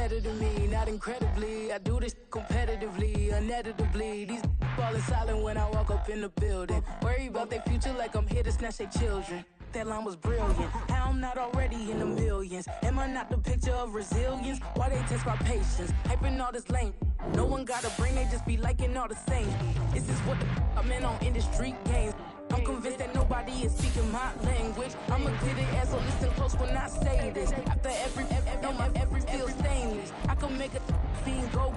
better than me, not incredibly. I do this competitively, uneditably. These falling silent when I walk up in the building. Worry about their future like I'm here to snatch their children. That line was brilliant. How I'm not already in the millions? Am I not the picture of resilience? Why they test my patience? Hyping all this lame. No one got a brain, they just be liking all the same. This is what the I'm in on industry games. I'm convinced that nobody is speaking my language. I'm a good ass, so listen close when I say this. After every feel stainless. I can make a fiend go.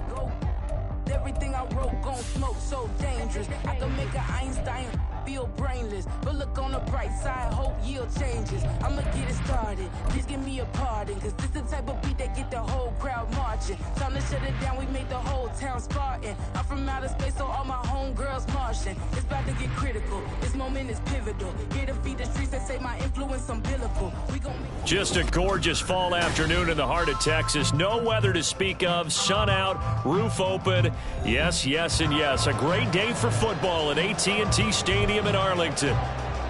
Everything I wrote gon' smoke, so dangerous. I can make an Einstein feel brainless. But look on the bright side, hope yield changes. I'ma get it started, please give me a pardon. Cause this the type of beat that get the whole crowd marching. Time to shut it down, we made the whole town Spartan. I'm from outer space, so all my homegirls Martian. It's about to get critical, this moment is pivotal. Here to feed the streets that say my influence umbilical. We gon' make just a gorgeous fall afternoon in the heart of Texas. No weather to speak of, sun out, roof open. Yes, yes, and yes. A great day for football at AT&T Stadium in Arlington.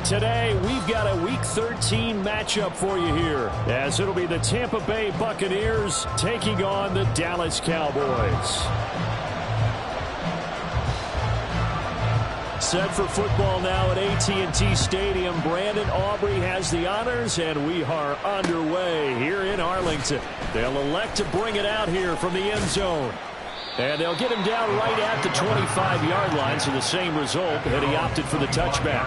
Today, we've got a Week 13 matchup for you here, as it'll be the Tampa Bay Buccaneers taking on the Dallas Cowboys. Set for football now at AT&T Stadium. Brandon Aubrey has the honors, and we are underway here in Arlington. They'll elect to bring it out here from the end zone. And they'll get him down right at the 25-yard line, so the same result, and he opted for the touchback.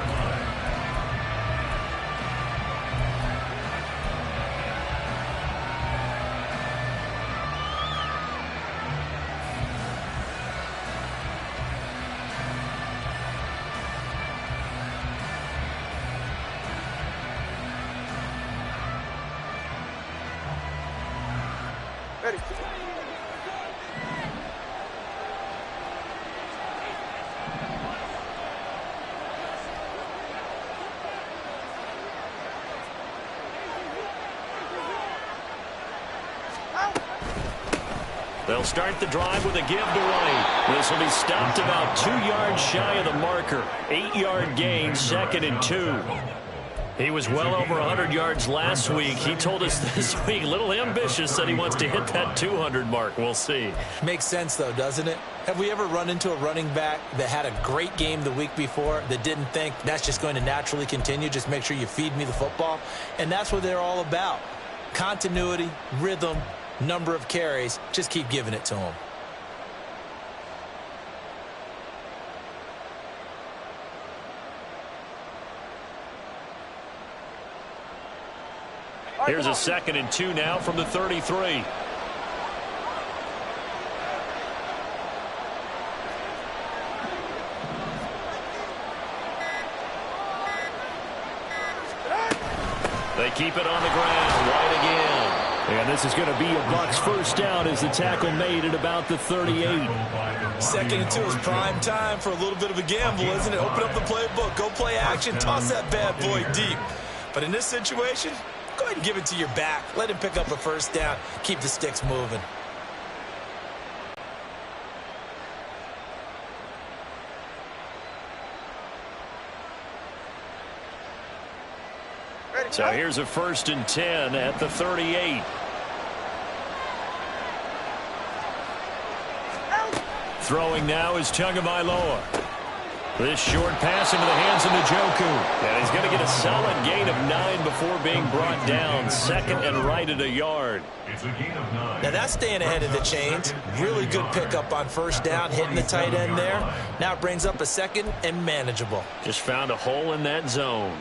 Ready. They'll start the drive with a give to White. This will be stopped about 2 yards shy of the marker. 8-yard gain, 2nd and 2. He was well over 100 yards last week. He told us this week, a little ambitious, said he wants to hit that 200 mark. We'll see. Makes sense, though, doesn't it? Have we ever run into a running back that had a great game the week before that didn't think that's just going to naturally continue? Just make sure you feed me the football. And that's what they're all about. Continuity, rhythm, number of carries. Just keep giving it to him. Here's a 2nd and 2 now from the 33. They keep it on the ground. White again. And this is going to be a Bucs first down as the tackle made at about the 38. 2nd and 2 is prime time for a little bit of a gamble, isn't it? Open up the playbook, go play action, toss that bad boy deep. But in this situation, go ahead and give it to your back. Let him pick up a first down. Keep the sticks moving. So here's a 1st and 10 at the 38. Throwing now is Tagovailoa. This short pass into the hands of Njoku. And he's going to get a solid gain of 9 before being brought down. 2nd and right at a yard. Now that's staying ahead of the chains. Really good pickup on first down, hitting the tight end there. Now it brings up a 2nd and manageable. Just found a hole in that zone.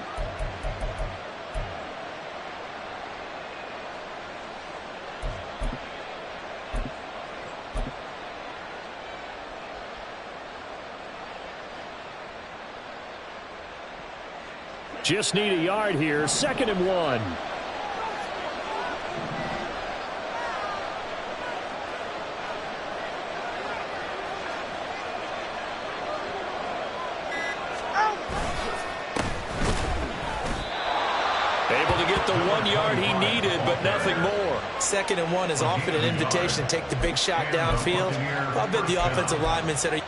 Just need a yard here. 2nd and 1. Able to get the 1 yard he needed, but nothing more. 2nd and 1 is often an invitation to take the big shot downfield. I bet the offensive lineman said,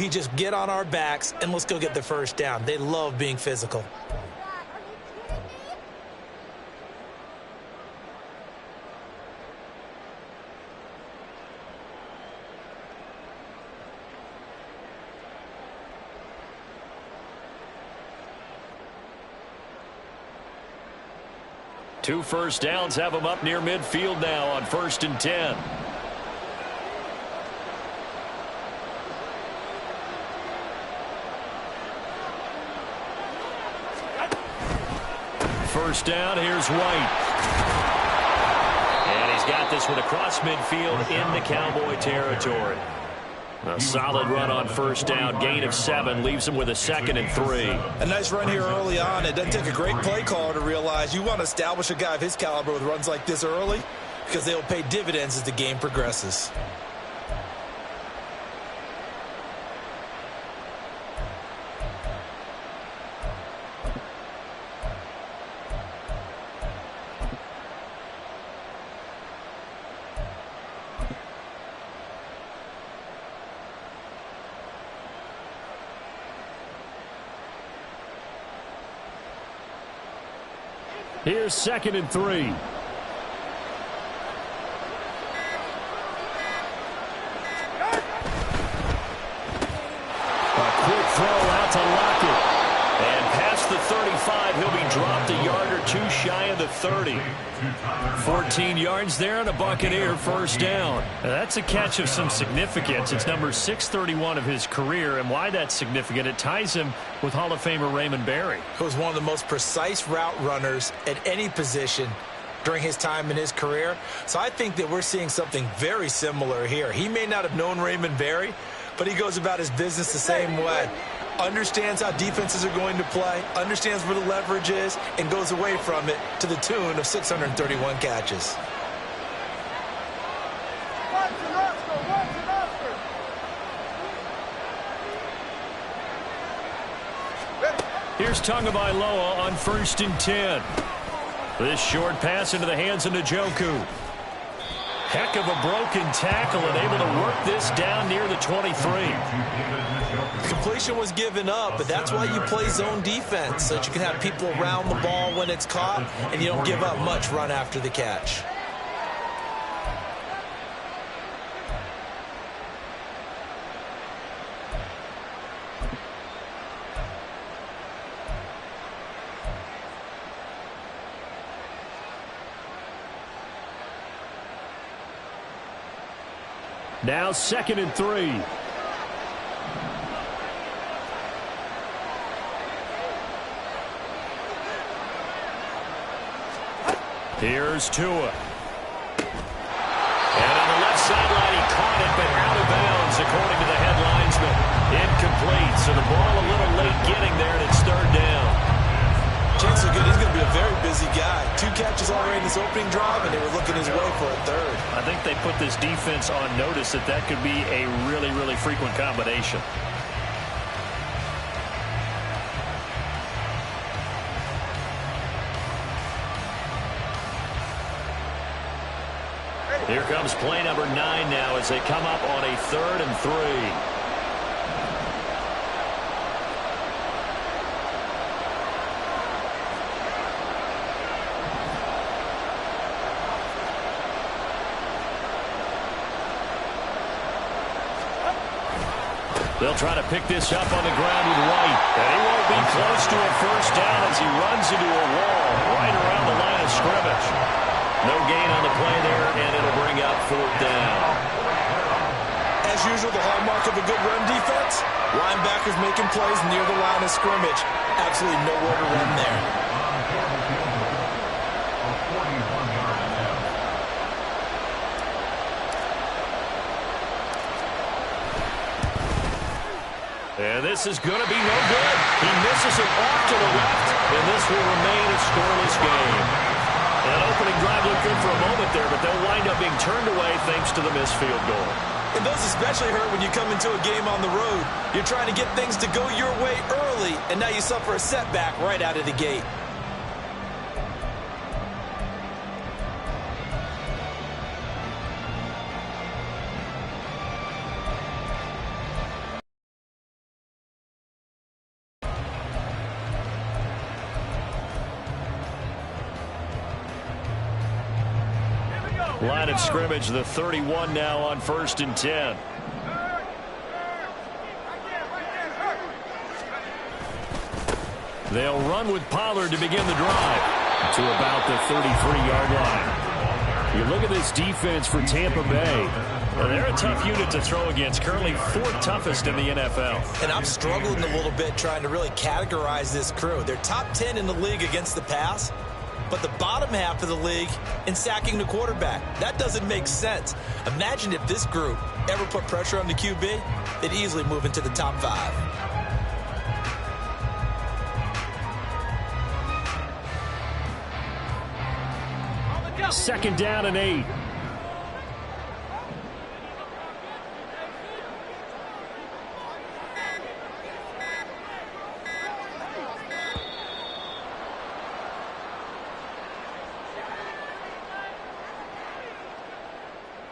he just get on our backs and let's go get the first down. They love being physical. Two first downs have him up near midfield now on 1st and 10. First down, here's White. And he's got this one across midfield into Cowboy territory. A solid run on first down, gain of 7, leaves him with a 2nd and 3. A nice run here early on. It doesn't take a great play caller to realize you want to establish a guy of his caliber with runs like this early because they'll pay dividends as the game progresses. Here's 2nd and 3. A quick throw out to Lockett. And past the 35, he'll be dropped a yard or 2 shy of the 30. 14 yards there and a Buccaneer first down. Now that's a catch of some significance. It's number 631 of his career, and why that's significant, it ties him with Hall of Famer Raymond Berry. He was one of the most precise route runners at any position during his time in his career. So I think that we're seeing something very similar here. He may not have known Raymond Berry, but he goes about his business the same way. Understands how defenses are going to play, understands where the leverage is, and goes away from it to the tune of 631 catches. Here's Tagovailoa on 1st and 10. This short pass into the hands of Njoku. Heck of a broken tackle and able to work this down near the 23. Completion was given up, but that's why you play zone defense, so that you can have people around the ball when it's caught, and you don't give up much run after the catch. Now 2nd and 3. Here's Tua. And on the left sideline, he caught it, but out of bounds, according to the head linesman. Incomplete, so the ball a little late getting there, and it's 3rd down. Chances are good. He's going to be a very busy guy. 2 catches already in this opening drive, and they were looking his way for a 3rd. I think they put this defense on notice that that could be a really, really frequent combination. Here comes play number 9 now as they come up on a 3rd and 3. They'll try to pick this up on the ground with White. And he won't be close to a first down as he runs into a wall right around the line of scrimmage. No gain on the play there, and it'll bring up 4th down. As usual, the hallmark of a good run defense, linebackers making plays near the line of scrimmage. Absolutely nowhere to run there. And this is going to be no good. He misses it off to the left, and this will remain a scoreless game. That opening drive looked good for a moment there, but they'll wind up being turned away thanks to the missed field goal. And those especially hurt when you come into a game on the road. You're trying to get things to go your way early, and now you suffer a setback right out of the gate. Line of scrimmage, the 31 now on 1st and 10. They'll run with Pollard to begin the drive to about the 33-yard line. You look at this defense for Tampa Bay. They're a tough unit to throw against, currently 4th toughest in the NFL. And I'm struggling a little bit trying to really categorize this crew. They're top 10 in the league against the pass, but the bottom half of the league in sacking the quarterback. That doesn't make sense. Imagine if this group ever put pressure on the QB, they'd easily move into the top 5. Second down and 8.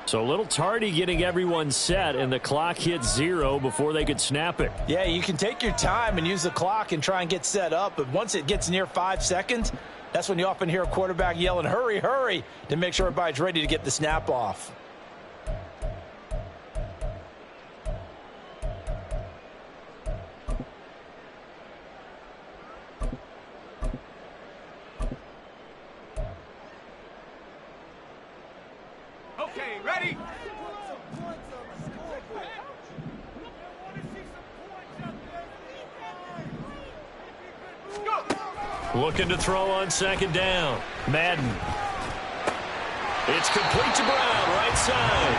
So a little tardy getting everyone set, and the clock hit 0 before they could snap it. Yeah, you can take your time and use the clock and try and get set up, but once it gets near 5 seconds, that's when you often hear a quarterback yelling, hurry, hurry, to make sure everybody's ready to get the snap off. Okay, ready? Looking to throw on 2nd down. Madden. It's complete to Brown, right side.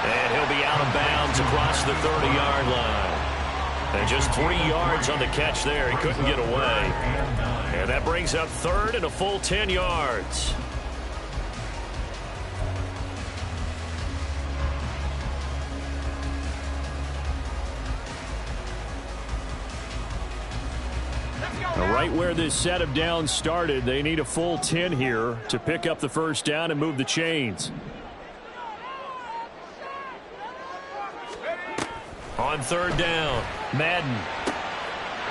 And he'll be out of bounds across the 30-yard line. And just 3 yards on the catch there. He couldn't get away. And that brings up 3rd and a full 10 yards. Right where this set of downs started, they need a full 10 here to pick up the 1st down and move the chains. On 3rd down, Madden.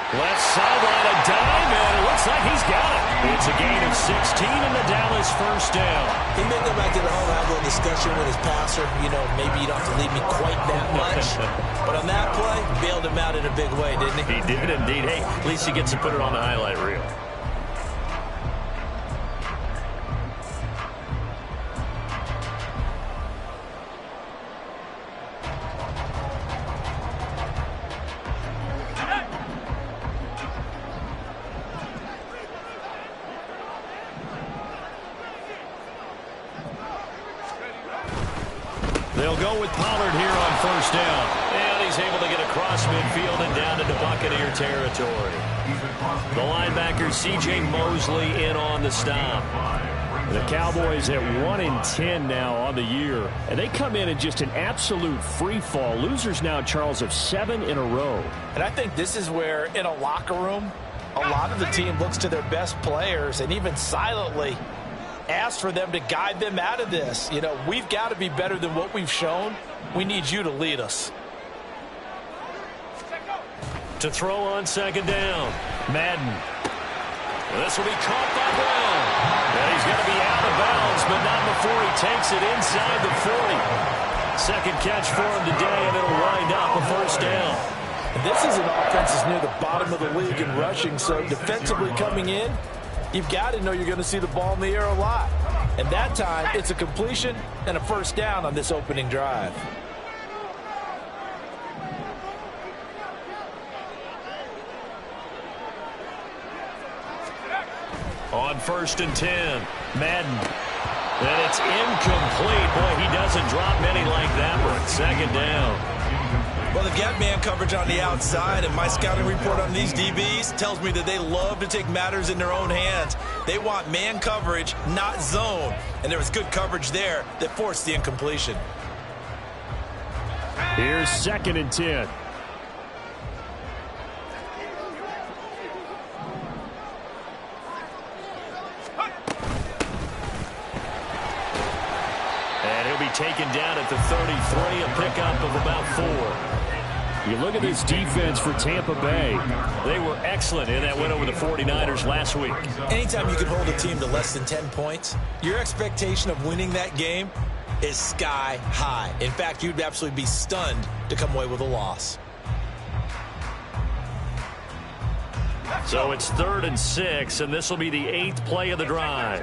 Left sideline, a dime, and it looks like he's got it. It's a gain of 16 and the Dallas 1st down. He may go back to the home, have a little discussion with his passer. You know, maybe you don't have to leave me quite that much. But on that play, bailed him out in a big way, didn't he? He did indeed. Hey, at least he gets to put it on the highlight reel. They'll go with Pollard here on 1st down. And he's able to get across midfield and down into Buccaneer territory. The linebacker, C.J. Mosley, in on the stop. The Cowboys at 1-10 now on the year. And they come in just an absolute free fall. Losers now, Charles, of 7 in a row. And I think this is where, in a locker room, a lot of the team looks to their best players and even silently ask for them to guide them out of this. You know, we've got to be better than what we've shown. We need you to lead us. To throw on 2nd down, Madden. This will be caught by Brown. And he's going to be out of bounds, but not before he takes it inside the 40. 2nd catch for him today, and it'll wind up a 1st down. And this is an offense that's near the bottom of the league in rushing, so defensively coming in, you've got to know you're going to see the ball in the air a lot. And that time, it's a completion and a 1st down on this opening drive. On 1st and 10, Madden. And it's incomplete. Boy, he doesn't drop many like that one. 2nd down. Well, they've got man coverage on the outside, and my scouting report on these DBs tells me that they love to take matters in their own hands. They want man coverage, not zone. And there was good coverage there that forced the incompletion. Here's 2nd and 10. And he'll be taken down at the 33, a pickup of about 4. You look at this defense for Tampa Bay. They were excellent in that win over the 49ers last week. Anytime you can hold a team to less than 10 points, your expectation of winning that game is sky high. In fact, you'd absolutely be stunned to come away with a loss. So it's 3rd and 6, and this will be the 8th play of the drive.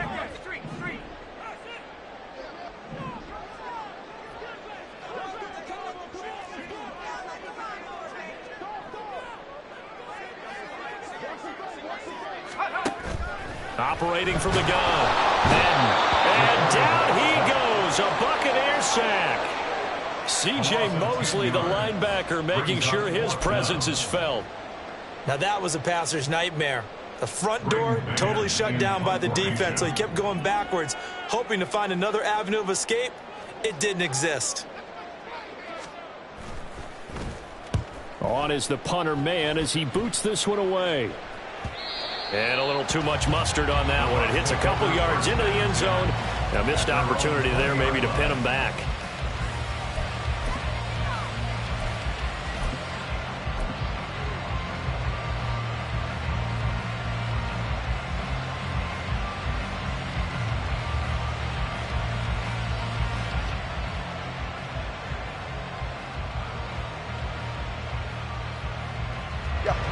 Operating from the gun. And down he goes. A Buccaneer sack. C.J. Mosley, the linebacker, making sure his presence is felt. Now that was a passer's nightmare. The front door totally shut down by the defense, so he kept going backwards, hoping to find another avenue of escape. It didn't exist. On is the punter man as he boots this one away. And a little too much mustard on that one. It hits a couple yards into the end zone. A missed opportunity there maybe to pin him back.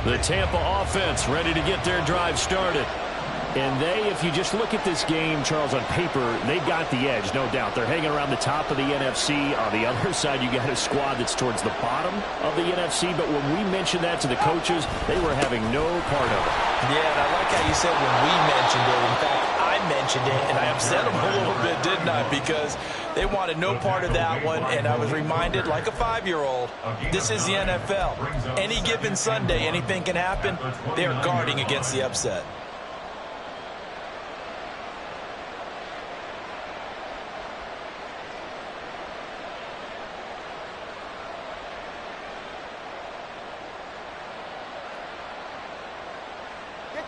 The Tampa offense ready to get their drive started. And they, if you just look at this game, Charles, on paper, they've got the edge, no doubt. They're hanging around the top of the NFC. On the other side, you got a squad that's towards the bottom of the NFC. But when we mentioned that to the coaches, they were having no part of it. Yeah, and I like how you said when we mentioned it. In fact, I mentioned it, and I upset them a little bit, didn't I? Because they wanted no part of that one, and I was reminded, like a 5-year-old, this is the NFL. Any given Sunday, anything can happen. They're guarding against the upset.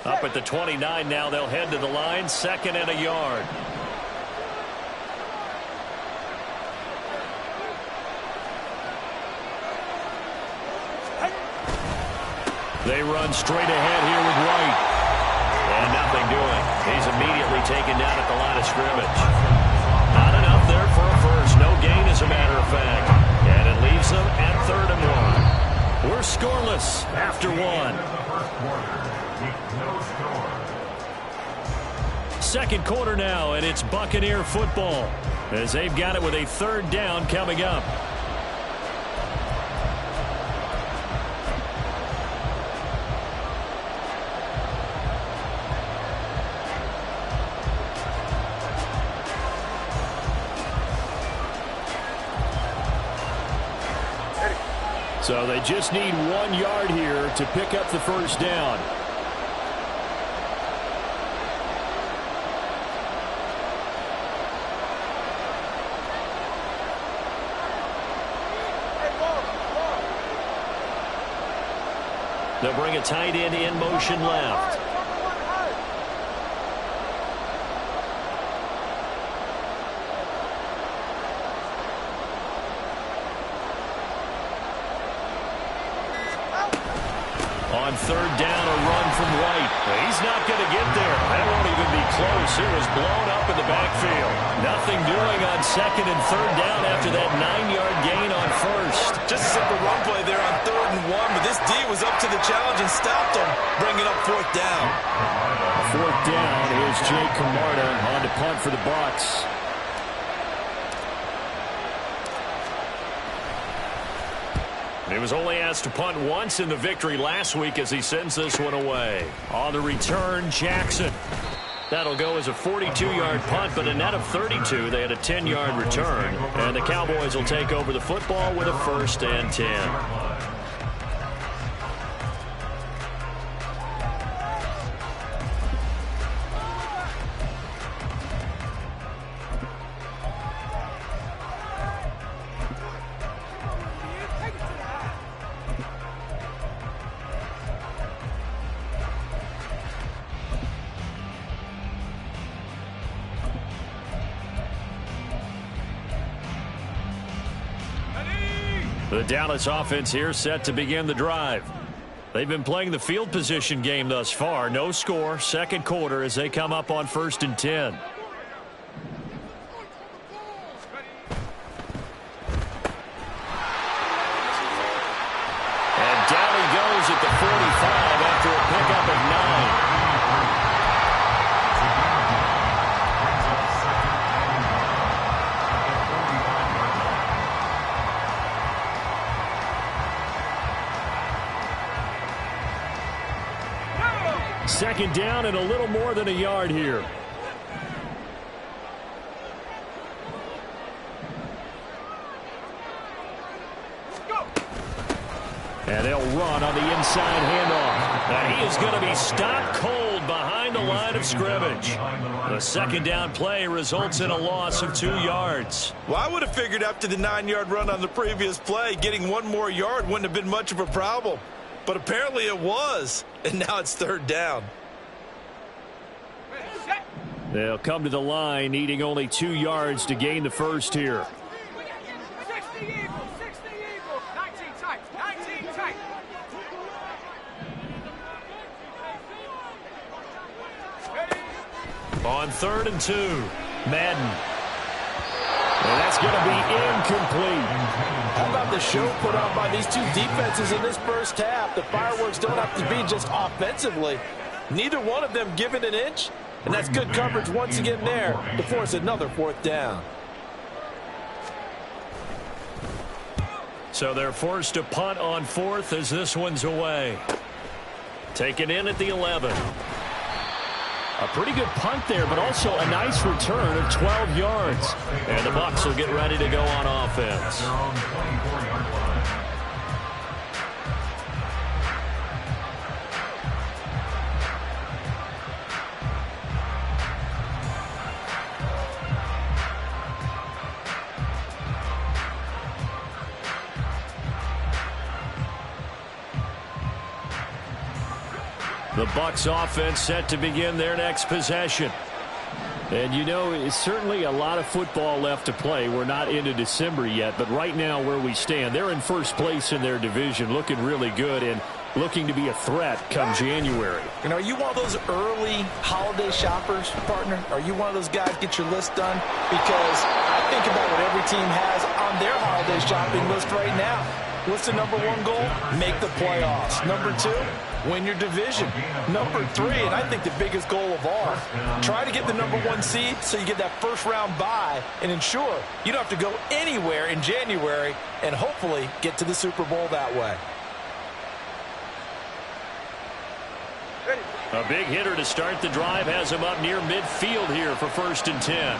Up at the 29 now, they'll head to the line, 2nd and a yard. They run straight ahead here with White. And nothing doing. He's immediately taken down at the line of scrimmage. Not enough there for a first. No gain, as a matter of fact. And it leaves them at 3rd and 1. We're scoreless after 1. Second quarter now, and it's Buccaneer football as they've got it with a 3rd down coming up. So they just need 1 yard here to pick up the first down. They'll bring a tight end in motion left. On 3rd down, a run from White. He's not going to get there. That won't even be close. It was blown up in the backfield. Nothing doing on 2nd and 3rd down after that 9-yard gain on 1st. Just a simple run play there on 3rd and 1, but this D was up to the challenge and stopped him, bringing up 4th down. 4th down. Here's Jake Camarda on to punt for the Bucs. He was only asked to punt once in the victory last week as he sends this one away. On the return, Jackson. That'll go as a 42-yard punt, but a net of 32. They had a 10-yard return. And the Cowboys will take over the football with a 1st and 10. The Dallas offense here set to begin the drive. They've been playing the field position game thus far. No score, 2nd quarter as they come up on 1st and 10. Second down and a little more than a yard here. And they'll run on the inside handoff. And he is going to be stopped cold behind the line of scrimmage. The second down play results in a loss of 2 yards. Well, I would have figured after the 9-yard run on the previous play, getting 1 more yard wouldn't have been much of a problem. But apparently it was. And now it's third down. They'll come to the line needing only 2 yards to gain the first here. On 3rd and 2, Madden. And that's going to be incomplete. How about the show put on by these two defenses in this first half? The fireworks don't have to be just offensively. Neither one of them give it an inch, and that's good coverage once again there to force another 4th down. So they're forced to punt on 4th as this one's away. Taken in at the 11. A pretty good punt there, but also a nice return of 12 yards. And the Bucs will get ready to go on offense. The Bucs offense set to begin their next possession. And, you know, it's certainly a lot of football left to play. We're not into December yet, but right now where we stand, they're in first place in their division, looking really good and looking to be a threat come January. And are you one of those early holiday shoppers, partner? Are you one of those guys get your list done? Because I think about what every team has on their holiday shopping list right now. What's the number 1 goal? Make the playoffs. Number 2, win your division. Number 3, and I think the biggest goal of all, try to get the number 1 seed so you get that first-round bye and ensure you don't have to go anywhere in January and hopefully get to the Super Bowl that way. A big hitter to start the drive has him up near midfield here for 1st and 10.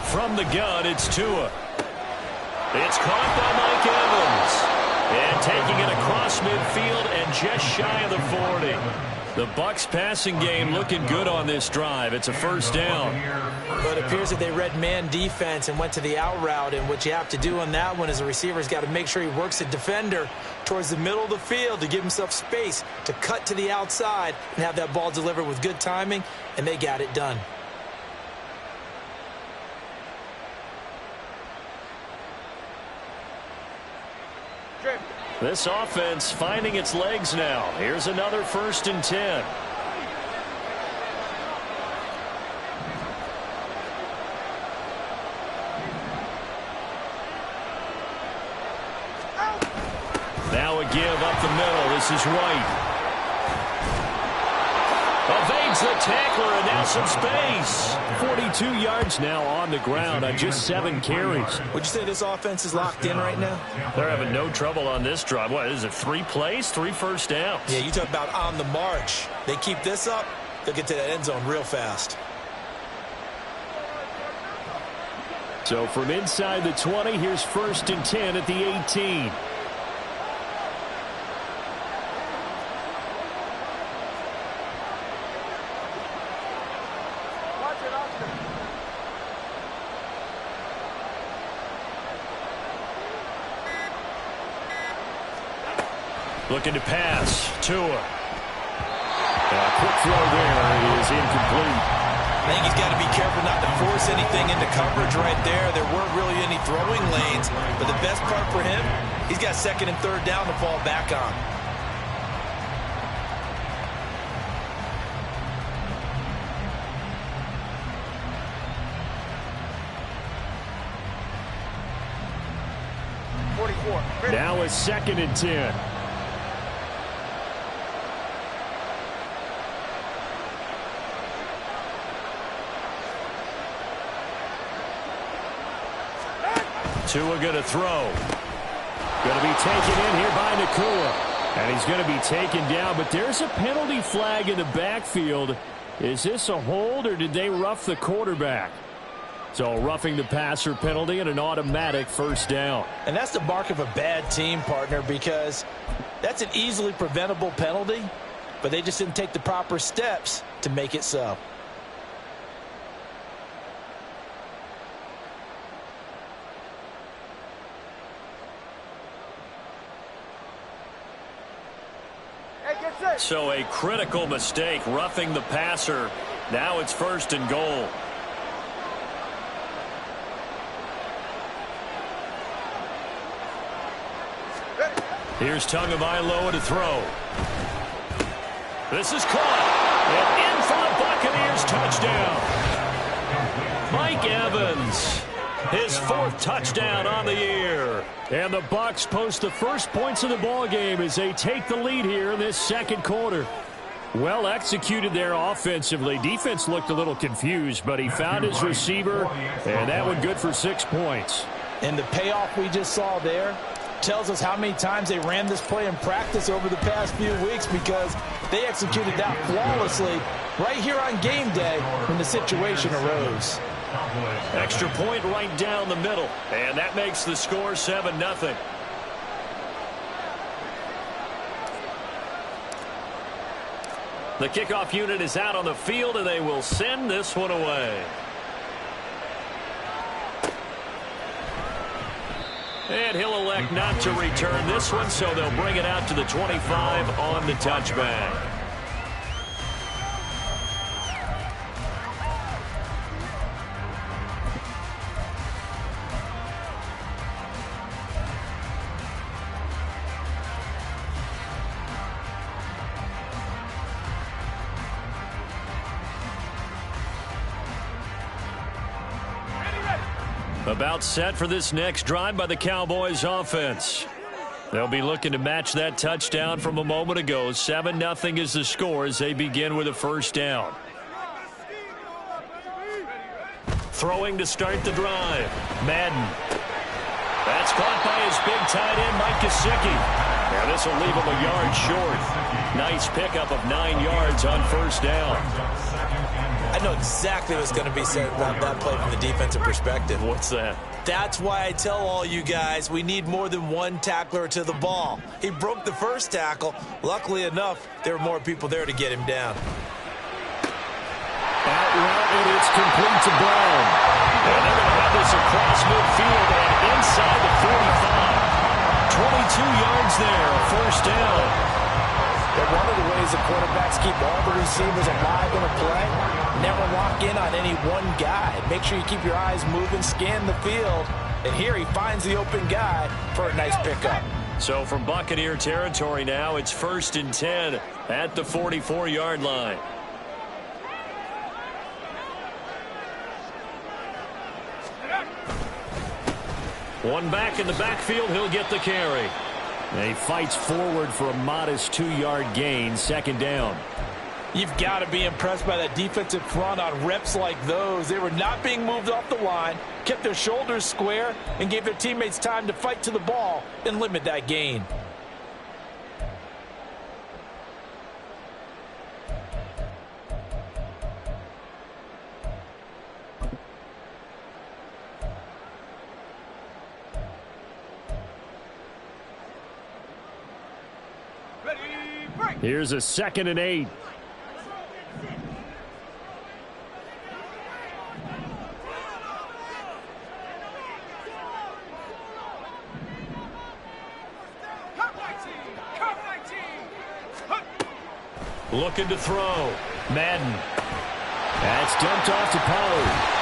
From the gun, it's Tua. It's caught by Mike Evans. And taking it across midfield and just shy of the 40. The Bucs passing game looking good on this drive. It's a 1st down. But it appears that they read man defense and went to the out route. And what you have to do on that one is the receiver's got to make sure he works the defender towards the middle of the field to give himself space to cut to the outside and have that ball delivered with good timing. And they got it done. This offense finding its legs now. Here's another 1st and 10. Now a give up the middle. This is White. Evades the tackler and now some space. 42 yards now on the ground on just 7 carries. Would you say this offense is locked in right now? They're having no trouble on this drive. What is it, 3 plays, 3 first downs? Yeah, you talk about on the march. They keep this up, they'll get to that end zone real fast. So from inside the 20, here's 1st and 10 at the 18. Looking to pass. Tua. A quick throw there is incomplete. I think he's got to be careful not to force anything into coverage right there. There weren't really any throwing lanes, but the best part for him, he's got 2nd and 3rd down to fall back on. Now a 2nd and 10. Tua going to throw. Going to be taken in here by Nakua. And he's going to be taken down, but there's a penalty flag in the backfield. Is this a hold, or did they rough the quarterback? So roughing the passer penalty and an automatic first down. And that's the mark of a bad team, partner, because that's an easily preventable penalty, but they just didn't take the proper steps to make it so. So a critical mistake, roughing the passer. Now it's 1st and goal. Here's Tagovailoa to throw. This is caught. And in for the Buccaneers touchdown. Mike Evans, his 4th touchdown on the year. And the Bucs post the first points of the ball game as they take the lead here in this 2nd quarter. Well executed there offensively. Defense looked a little confused, but he found his receiver, and that one good for 6 points. And the payoff we just saw there tells us how many times they ran this play in practice over the past few weeks, because they executed that flawlessly right here on game day when the situation arose. Extra point right down the middle, and that makes the score 7-0. The kickoff unit is out on the field, and they will send this one away. And he'll elect not to return this one, so they'll bring it out to the 25 on the touchback. About set for this next drive by the Cowboys offense. They'll be looking to match that touchdown from a moment ago. 7-0 is the score as they begin with a first down. Throwing to start the drive. Madden. That's caught by his big tight end, Mike Gesicki. Now this will leave him a yard short. Nice pickup of 9 yards on first down. I know exactly what's going to be said about that play from the defensive perspective. What's that? That's why I tell all you guys we need more than one tackler to the ball. He broke the first tackle. Luckily enough, there were more people there to get him down. Out route, and it's complete to Brown. And they're going to have this across midfield and inside the 45. 22 yards there, a first down. And one of the ways the quarterbacks keep all the receivers alive in a play, never lock in on any one guy. Make sure you keep your eyes moving, scan the field, and here he finds the open guy for a nice pickup. So from Buccaneer territory now, it's 1st and 10 at the 44-yard line. One back in the backfield, he'll get the carry. And he fights forward for a modest 2-yard gain, 2nd down. You've got to be impressed by that defensive front on reps like those. They were not being moved off the line, kept their shoulders square, and gave their teammates time to fight to the ball and limit that gain. Here's a 2nd and 8. Looking to throw. Madden. That's dumped off to Pollard.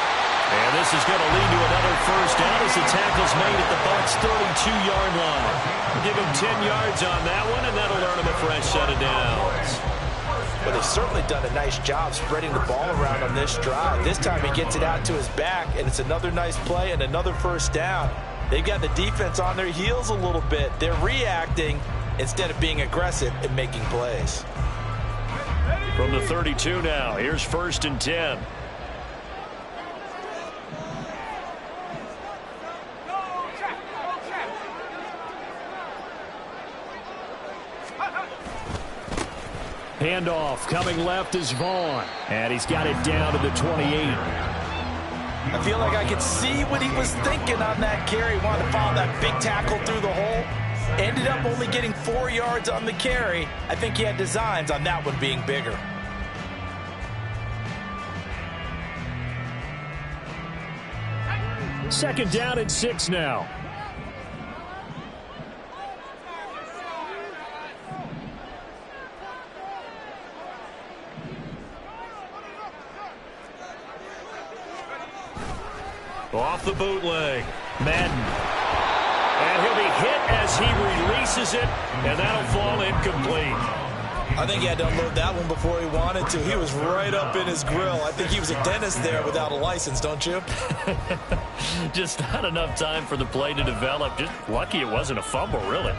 And this is going to lead to another first down as the tackle's made at the Bucs' 32-yard line. Give him 10 yards on that one, and that'll earn him a fresh set of downs. But they've certainly done a nice job spreading the ball around on this drive. This time he gets it out to his back, and it's another nice play and another first down. They've got the defense on their heels a little bit. They're reacting instead of being aggressive and making plays. From the 32 now, here's 1st and 10. Handoff coming left is Vaughn. And he's got it down to the 28. I feel like I could see what he was thinking on that carry. Wanted to follow that big tackle through the hole. Ended up only getting 4 yards on the carry. I think he had designs on that one being bigger. Second down and 6 now. Off the bootleg. Madden. And he'll be hit as he releases it, and that'll fall incomplete. I think he had to unload that one before he wanted to. He was right up in his grill. I think he was a dentist there without a license, don't you? Just not enough time for the play to develop. Just lucky it wasn't a fumble, really.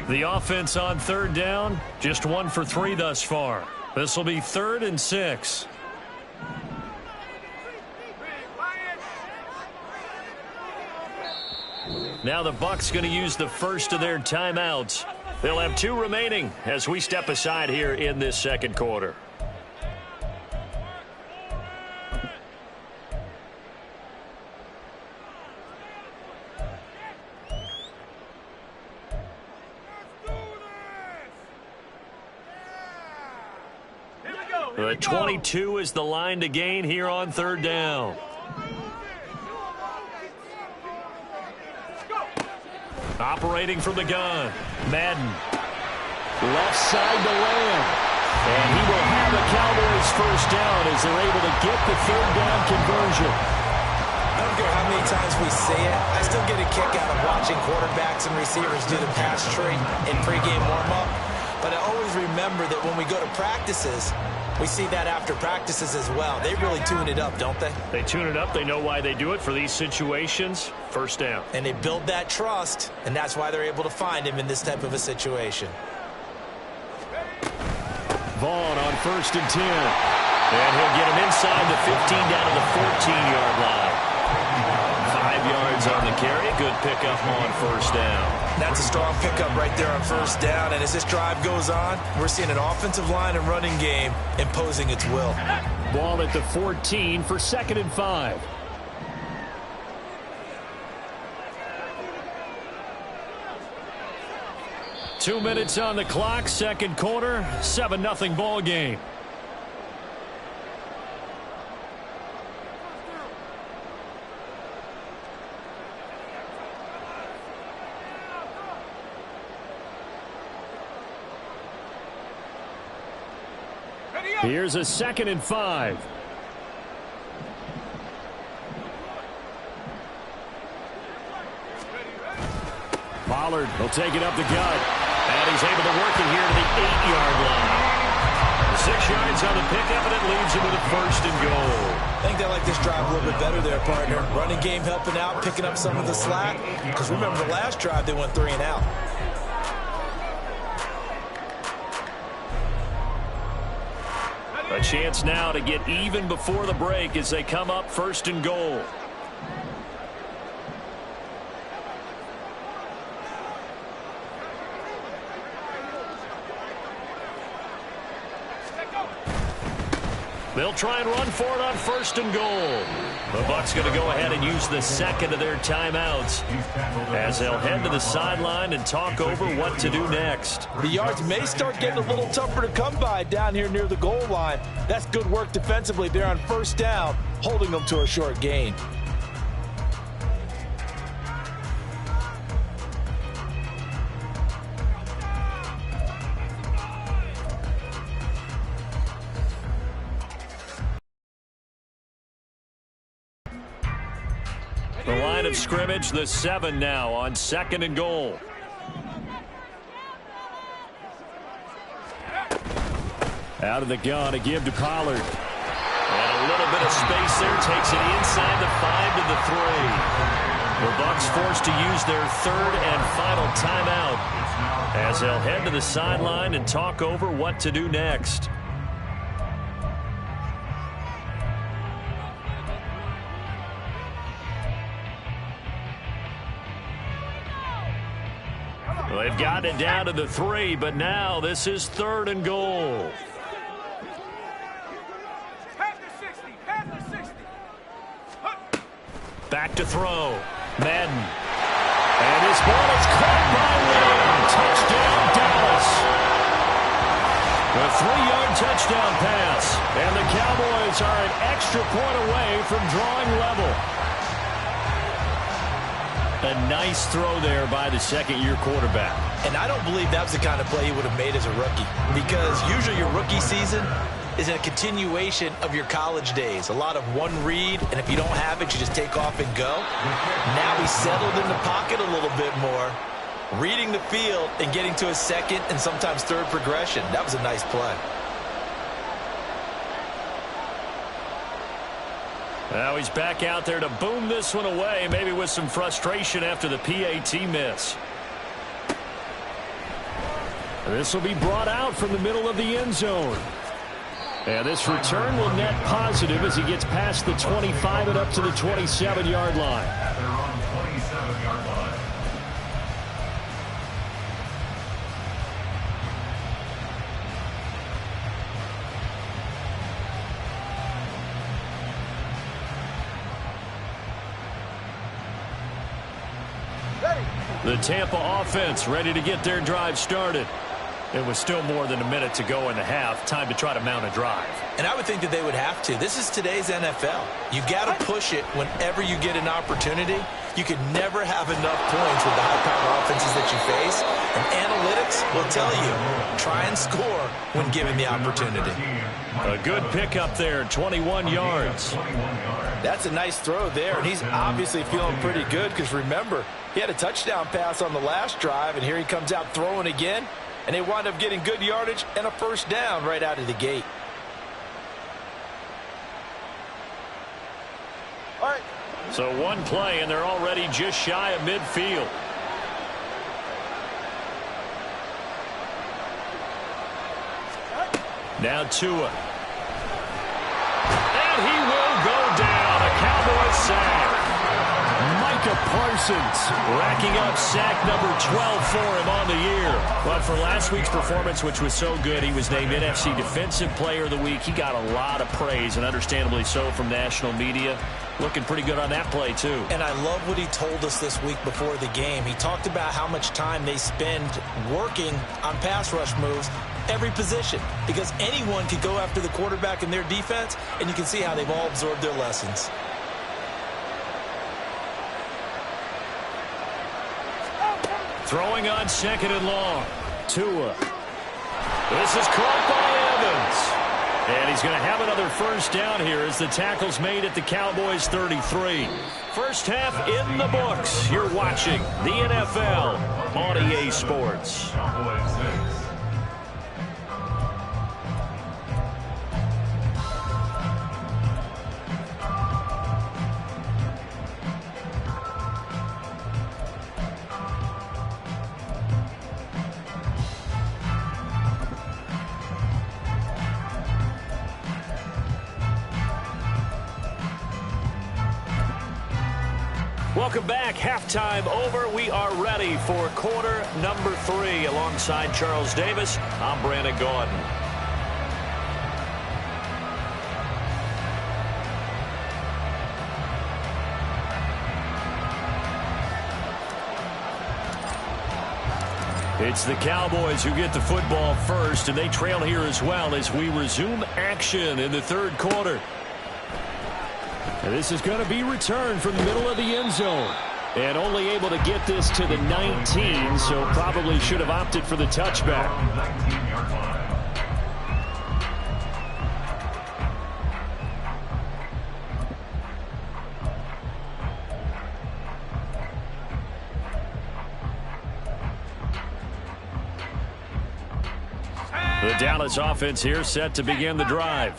The offense on third down, just 1 for 3 thus far. This will be 3rd and 6. Now the Bucs going to use the first of their timeouts. They'll have 2 remaining as we step aside here in this second quarter. The 22 is the line to gain here on third down. Operating from the gun, Madden. Left side to Lamb. And he will have a Cowboys first down as they're able to get the third down conversion. I don't care how many times we say it, I still get a kick out of watching quarterbacks and receivers do the pass tree in pregame warm-up. But I always remember that when we go to practices, we see that after practices as well. They really tune it up, don't they? They tune it up. They know why they do it for these situations. First down. And they build that trust, and that's why they're able to find him in this type of a situation. Vaughn on 1st and 10. And he'll get him inside the 15 down to the 14-yard line. 5 yards on the carry. Good pickup on first down. That's a strong pickup right there on first down. And as this drive goes on, we're seeing an offensive line and running game imposing its will. Ball at the 14 for 2nd and 5. Two minutes on the clock, second quarter, 7-0 ball game. Here's a 2nd and 5. Pollard will take it up the gut. And he's able to work it here to the 8-yard line. 6 yards on the pickup, and it leaves him with a 1st and goal. I think they like this drive a little bit better there, partner. Running game helping out, picking up some of the slack. Because remember, the last drive, they went 3 and out. A chance now to get even before the break as they come up 1st and goal. They'll try and run for it on 1st and goal. The Bucs going to go ahead and use the 2nd of their timeouts as they'll head to the sideline and talk over what to do next. The yards may start getting a little tougher to come by down here near the goal line. That's good work defensively there on first down, holding them to a short gain. The line of scrimmage, the 7 now on 2nd and goal. Out of the gun, a give to Pollard. And a little bit of space there, takes it inside the 5 to the 3. The Bucs forced to use their 3rd and final timeout as they'll head to the sideline and talk over what to do next. Well, they've gotten it down to the 3, but now this is 3rd and goal. Back to throw. Madden. And his ball is caught by Lamb. Touchdown, Dallas. A 3-yard touchdown pass. And the Cowboys are an extra point away from drawing level. A nice throw there by the second-year quarterback. And I don't believe that was the kind of play he would have made as a rookie, because usually your rookie season is a continuation of your college days. A lot of one read, and if you don't have it, you just take off and go. Now he's settled in the pocket a little bit more, reading the field and getting to a second and sometimes third progression. That was a nice play. Now he's back out there to boom this one away, maybe with some frustration after the PAT miss. This will be brought out from the middle of the end zone. And this return will net positive as he gets past the 25 and up to the 27-yard line. The Tampa offense ready to get their drive started. It was still more than a minute to go in the half. Time to try to mount a drive. And I would think that they would have to. This is today's NFL. You got to push it whenever you get an opportunity. You could never have enough points with the high-powered offenses that you face. And analytics will tell you, try and score when given the opportunity. A good pickup there, 21 yards. That's a nice throw there, and he's obviously feeling pretty good because, remember, he had a touchdown pass on the last drive, and here he comes out throwing again, and they wind up getting good yardage and a first down right out of the gate. All right. So one play, and they're already just shy of midfield. Now Tua. And he will go down. A Cowboys sack. Micah Parsons racking up sack number 12 for him on the year. But for last week's performance, which was so good, he was named NFC Defensive Player of the Week. He got a lot of praise, and understandably so, from national media. Looking pretty good on that play, too. And I love what he told us this week before the game. He talked about how much time they spend working on pass rush moves, every position, because anyone could go after the quarterback in their defense, and you can see how they've all absorbed their lessons. Throwing on 2nd and long. Tua. This is caught by Evans. And he's going to have another first down here as the tackle's made at the Cowboys 33. First half in the books. You're watching the NFL on EA Sports. Welcome back. Halftime over. We are ready for quarter number 3. Alongside Charles Davis, I'm Brandon Gaudin. It's the Cowboys who get the football first, and they trail here as well as we resume action in the third quarter. And this is going to be returned from the middle of the end zone. And only able to get this to the 19, so probably should have opted for the touchback. The Dallas offense here set to begin the drive.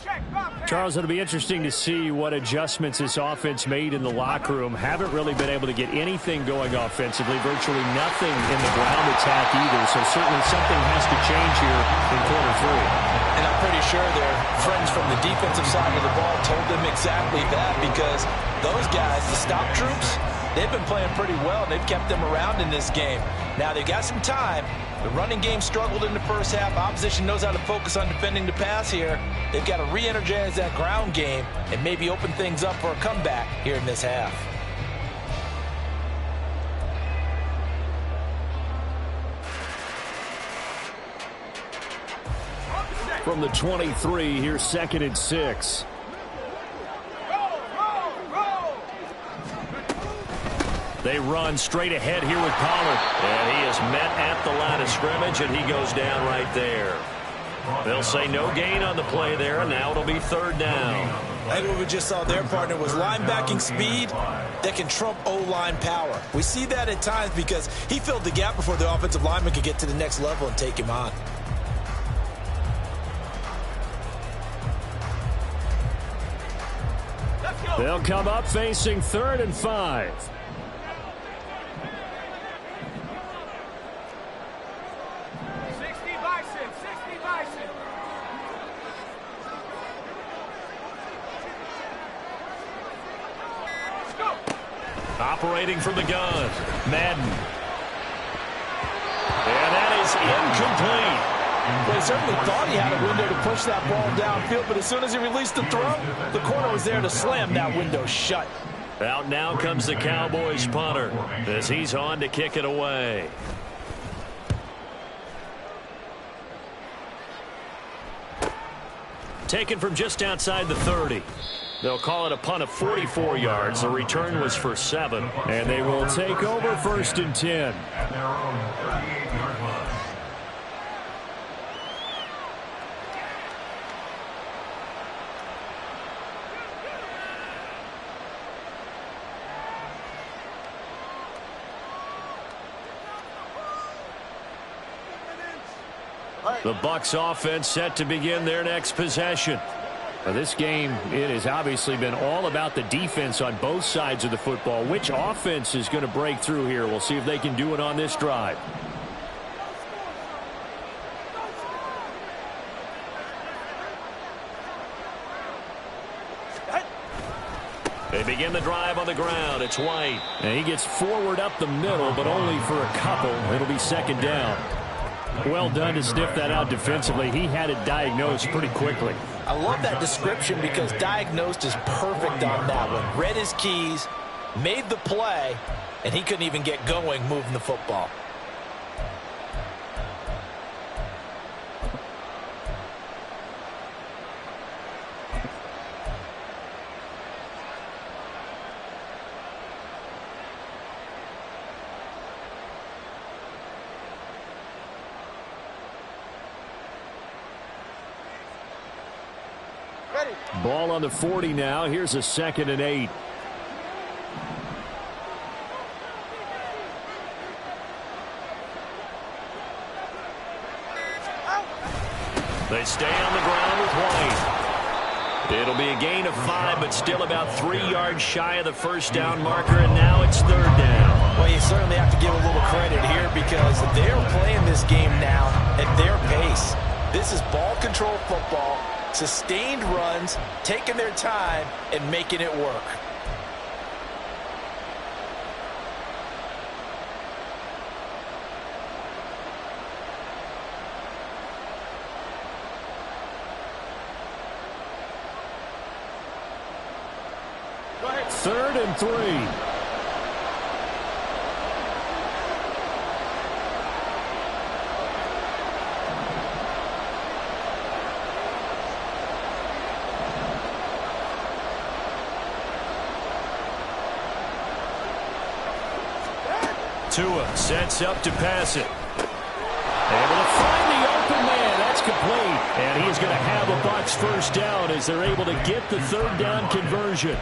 Charles, it'll be interesting to see what adjustments this offense made in the locker room. Haven't really been able to get anything going offensively, virtually nothing in the ground attack either. So certainly something has to change here in quarter 3. And I'm pretty sure their friends from the defensive side of the ball told them exactly that, because those guys, the stop troops, they've been playing pretty well. They've kept them around in this game. Now, they've got some time. The running game struggled in the first half. Opposition knows how to focus on defending the pass here. They've got to re-energize that ground game and maybe open things up for a comeback here in this half. From the 23, here's 2nd and 6. They run straight ahead here with Pollard. And he is met at the line of scrimmage, and he goes down right there. They'll say no gain on the play there, and now it'll be 3rd down. I think what we just saw their partner was linebacking speed that can trump O-line power. We see that at times because he filled the gap before the offensive lineman could get to the next level and take him on. They'll come up facing 3rd and 5. Operating from the gun, Madden. And that is incomplete. Well, he certainly thought he had a window to push that ball downfield, but as soon as he released the throw, the corner was there to slam that window shut. Out now comes the Cowboys punter as he's on to kick it away. Taken from just outside the 30. They'll call it a punt of 44 yards. The return was for 7. And they will take over 1st and 10. The Bucs offense set to begin their next possession. Now, this game, it has obviously been all about the defense on both sides of the football. Which offense is going to break through here? We'll see if they can do it on this drive. They begin the drive on the ground. It's White. And he gets forward up the middle, but only for a couple. It'll be 2nd down. Well done to sniff that out defensively. He had it diagnosed pretty quickly. I love that description because diagnosed is perfect on that one. Read his keys, made the play, and he couldn't even get going moving the football. Ball on the 40 now. Here's a 2nd and 8. They stay on the ground with White. It'll be a gain of 5, but still about 3 yards shy of the 1st down marker, and now it's 3rd down. Well, you certainly have to give a little credit here because they're playing this game now at their pace. This is ball control football. Sustained runs, taking their time, and making it work. Go ahead. 3rd and 3. Tua sets up to pass it. Able to find the open man. That's complete. And he is going to have a Bucs 1st down as they're able to get the 3rd down conversion.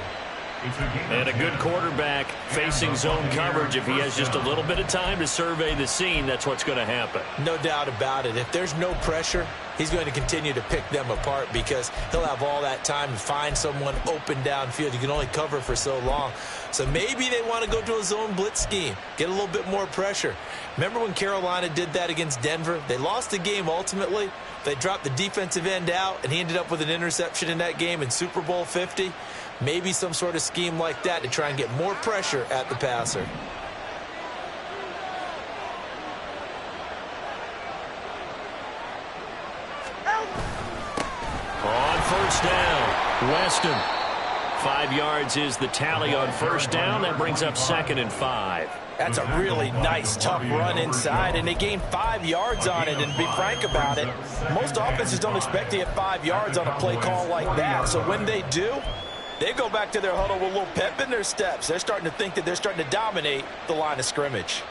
And a good quarterback facing zone coverage. If he has just a little bit of time to survey the scene, that's what's going to happen. No doubt about it. If there's no pressure, he's going to continue to pick them apart because he'll have all that time to find someone open downfield. You can only cover for so long. So maybe they want to go to a zone blitz scheme, get a little bit more pressure. Remember when Carolina did that against Denver? They lost the game ultimately. They dropped the defensive end out, and he ended up with an interception in that game in Super Bowl 50. Maybe some sort of scheme like that to try and get more pressure at the passer. On first down, Weston. 5 yards is the tally on first down. That brings up 2nd and 5. That's a really nice, tough run inside, and they gained 5 yards on it. And to be frank about it, most offenses don't expect to get 5 yards on a play call like that. So when they do, they go back to their huddle with a little pep in their steps. They're starting to think that they're starting to dominate the line of scrimmage.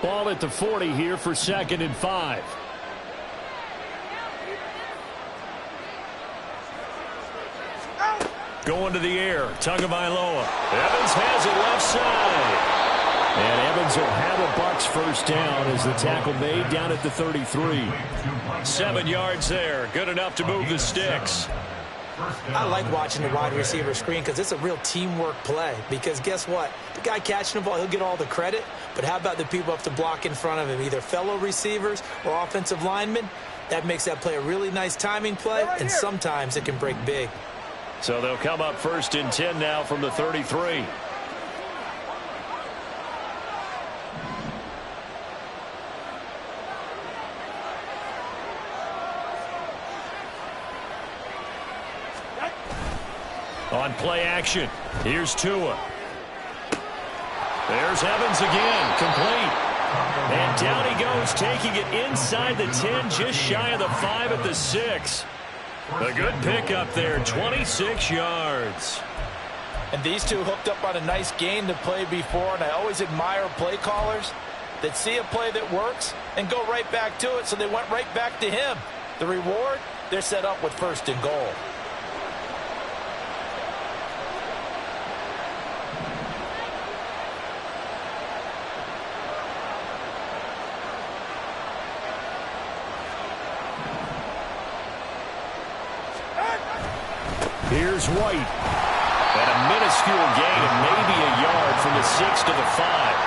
Ball at the 40 here for 2nd and 5. Going to the air, Tagovailoa. Evans has it left side. And Evans will have a Bucs first down as the tackle made down at the 33. 7 yards there, good enough to move the sticks. I like watching the wide receiver screen because it's a real teamwork play. Because guess what? The guy catching the ball, he'll get all the credit. But how about the people up to block in front of him, either fellow receivers or offensive linemen? That makes that play a really nice timing play, and sometimes it can break big. So they'll come up 1st and 10 now from the 33. On play action, here's Tua. There's Evans again, complete. And down he goes, taking it inside the 10, just shy of the 5 at the 6. A good pickup there, 26 yards. And these two hooked up on a nice gain to play before, and I always admire play callers that see a play that works and go right back to it, so they went right back to him. The reward, they're set up with 1st and goal. Here's White. And a minuscule gain of maybe a yard from the 6 to the 5.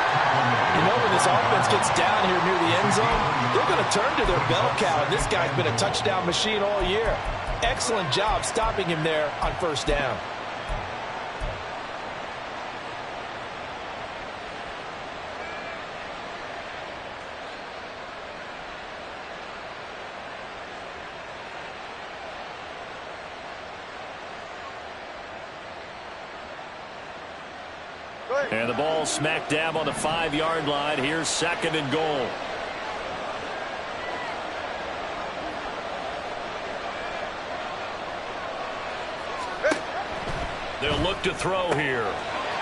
You know, when this offense gets down here near the end zone, they're going to turn to their bell cow. And this guy's been a touchdown machine all year. Excellent job stopping him there on 1st down. And the ball smack dab on the 5-yard line. Here's 2nd and goal. They'll look to throw here.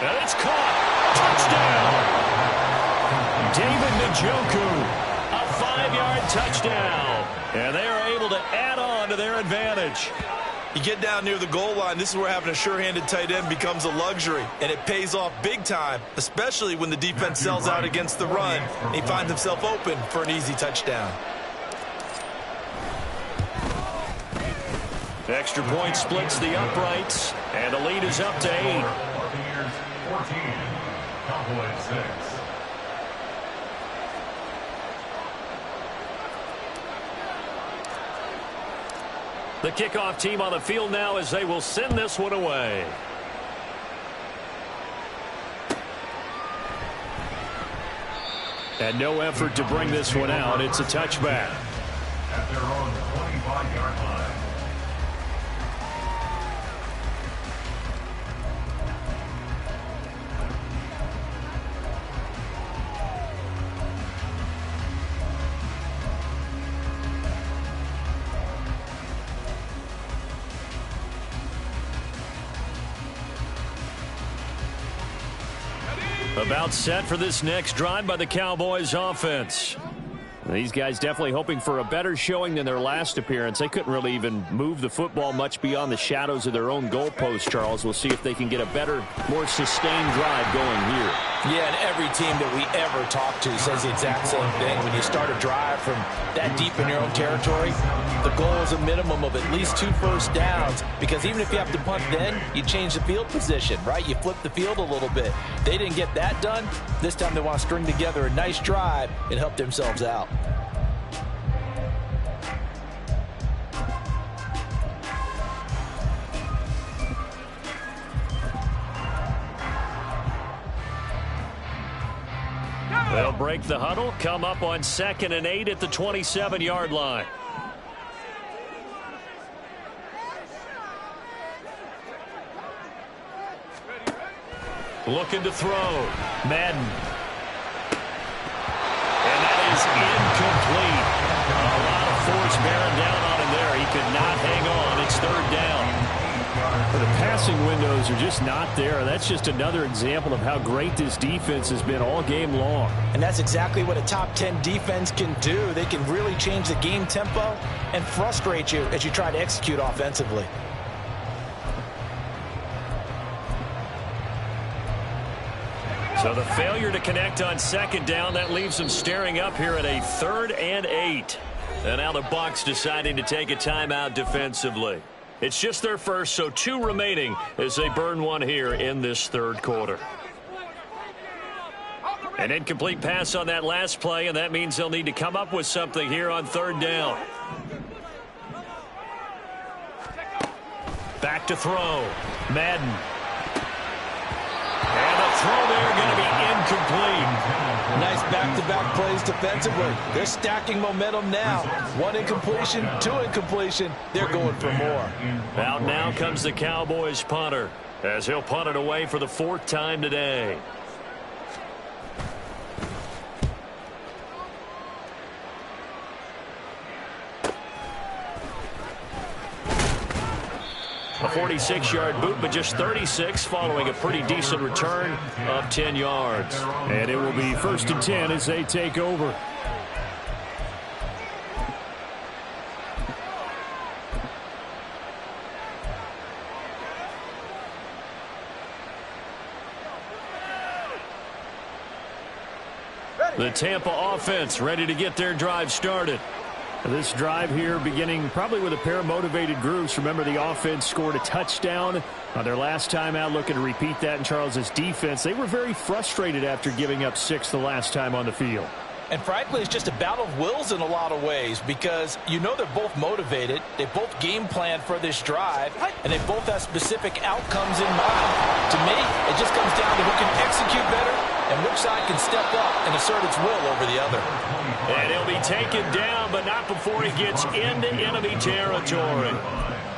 And it's caught. Touchdown. David Njoku. A 5-yard touchdown. And they are able to add on to their advantage. You get down near the goal line, this is where having a sure-handed tight end becomes a luxury, and it pays off big time, especially when the defense sells out against the run, and he finds himself open for an easy touchdown. Extra point splits the uprights, and the lead is up to 8. Buccaneers 14, Cowboys 6. The kickoff team on the field now as they will send this one away. And no effort to bring this one out. It's a touchback. At their own 25-yard line. About set for this next drive by the Cowboys offense. These guys definitely hoping for a better showing than their last appearance. They couldn't really even move the football much beyond the shadows of their own goalpost, Charles. We'll see if they can get a better, more sustained drive going here. Yeah, and every team that we ever talk to says the exact same thing. When you start a drive from that deep in your own territory, the goal is a minimum of at least 2 first downs, because even if you have to punt then, you change the field position, right? You flip the field a little bit. They didn't get that done. This time they want to string together a nice drive and help themselves out. They'll break the huddle, come up on 2nd and 8 at the 27-yard line. Looking to throw. Madden. And that is incomplete. A lot of force bearing down on him there. He could not hang on. It's 3rd down. The passing windows are just not there. That's just another example of how great this defense has been all game long. And that's exactly what a top 10 defense can do. They can really change the game tempo and frustrate you as you try to execute offensively. So the failure to connect on 2nd down, that leaves them staring up here at a 3rd and 8. And now the Bucs deciding to take a timeout defensively. It's just their first, so 2 remaining as they burn one here in this 3rd quarter. An incomplete pass on that last play, and that means they'll need to come up with something here on 3rd down. Back to throw. Madden. And the throw there going to be incomplete. Nice back-to-back plays defensively. They're stacking momentum now. 1 incompletion, 2 incompletion. They're going for more. Out now comes the Cowboys punter as he'll punt it away for the 4th time today. A 46-yard boot, but just 36 following a pretty decent return of 10 yards. And it will be 1st and 10 as they take over. The Tampa offense ready to get their drive started. This drive here beginning probably with a pair of motivated groups. Remember, the offense scored a touchdown on their last time out, looking to repeat that in Charles's defense. They were very frustrated after giving up 6 the last time on the field. And frankly, it's just a battle of wills in a lot of ways because you know they're both motivated. They both game plan for this drive, and they both have specific outcomes in mind. To me, it just comes down to who can execute better and which side can step up and assert its will over the other. And he'll be taken down, but not before he gets into enemy territory.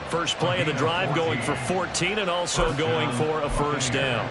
First play of the drive going for 14 and also going for a 1st down.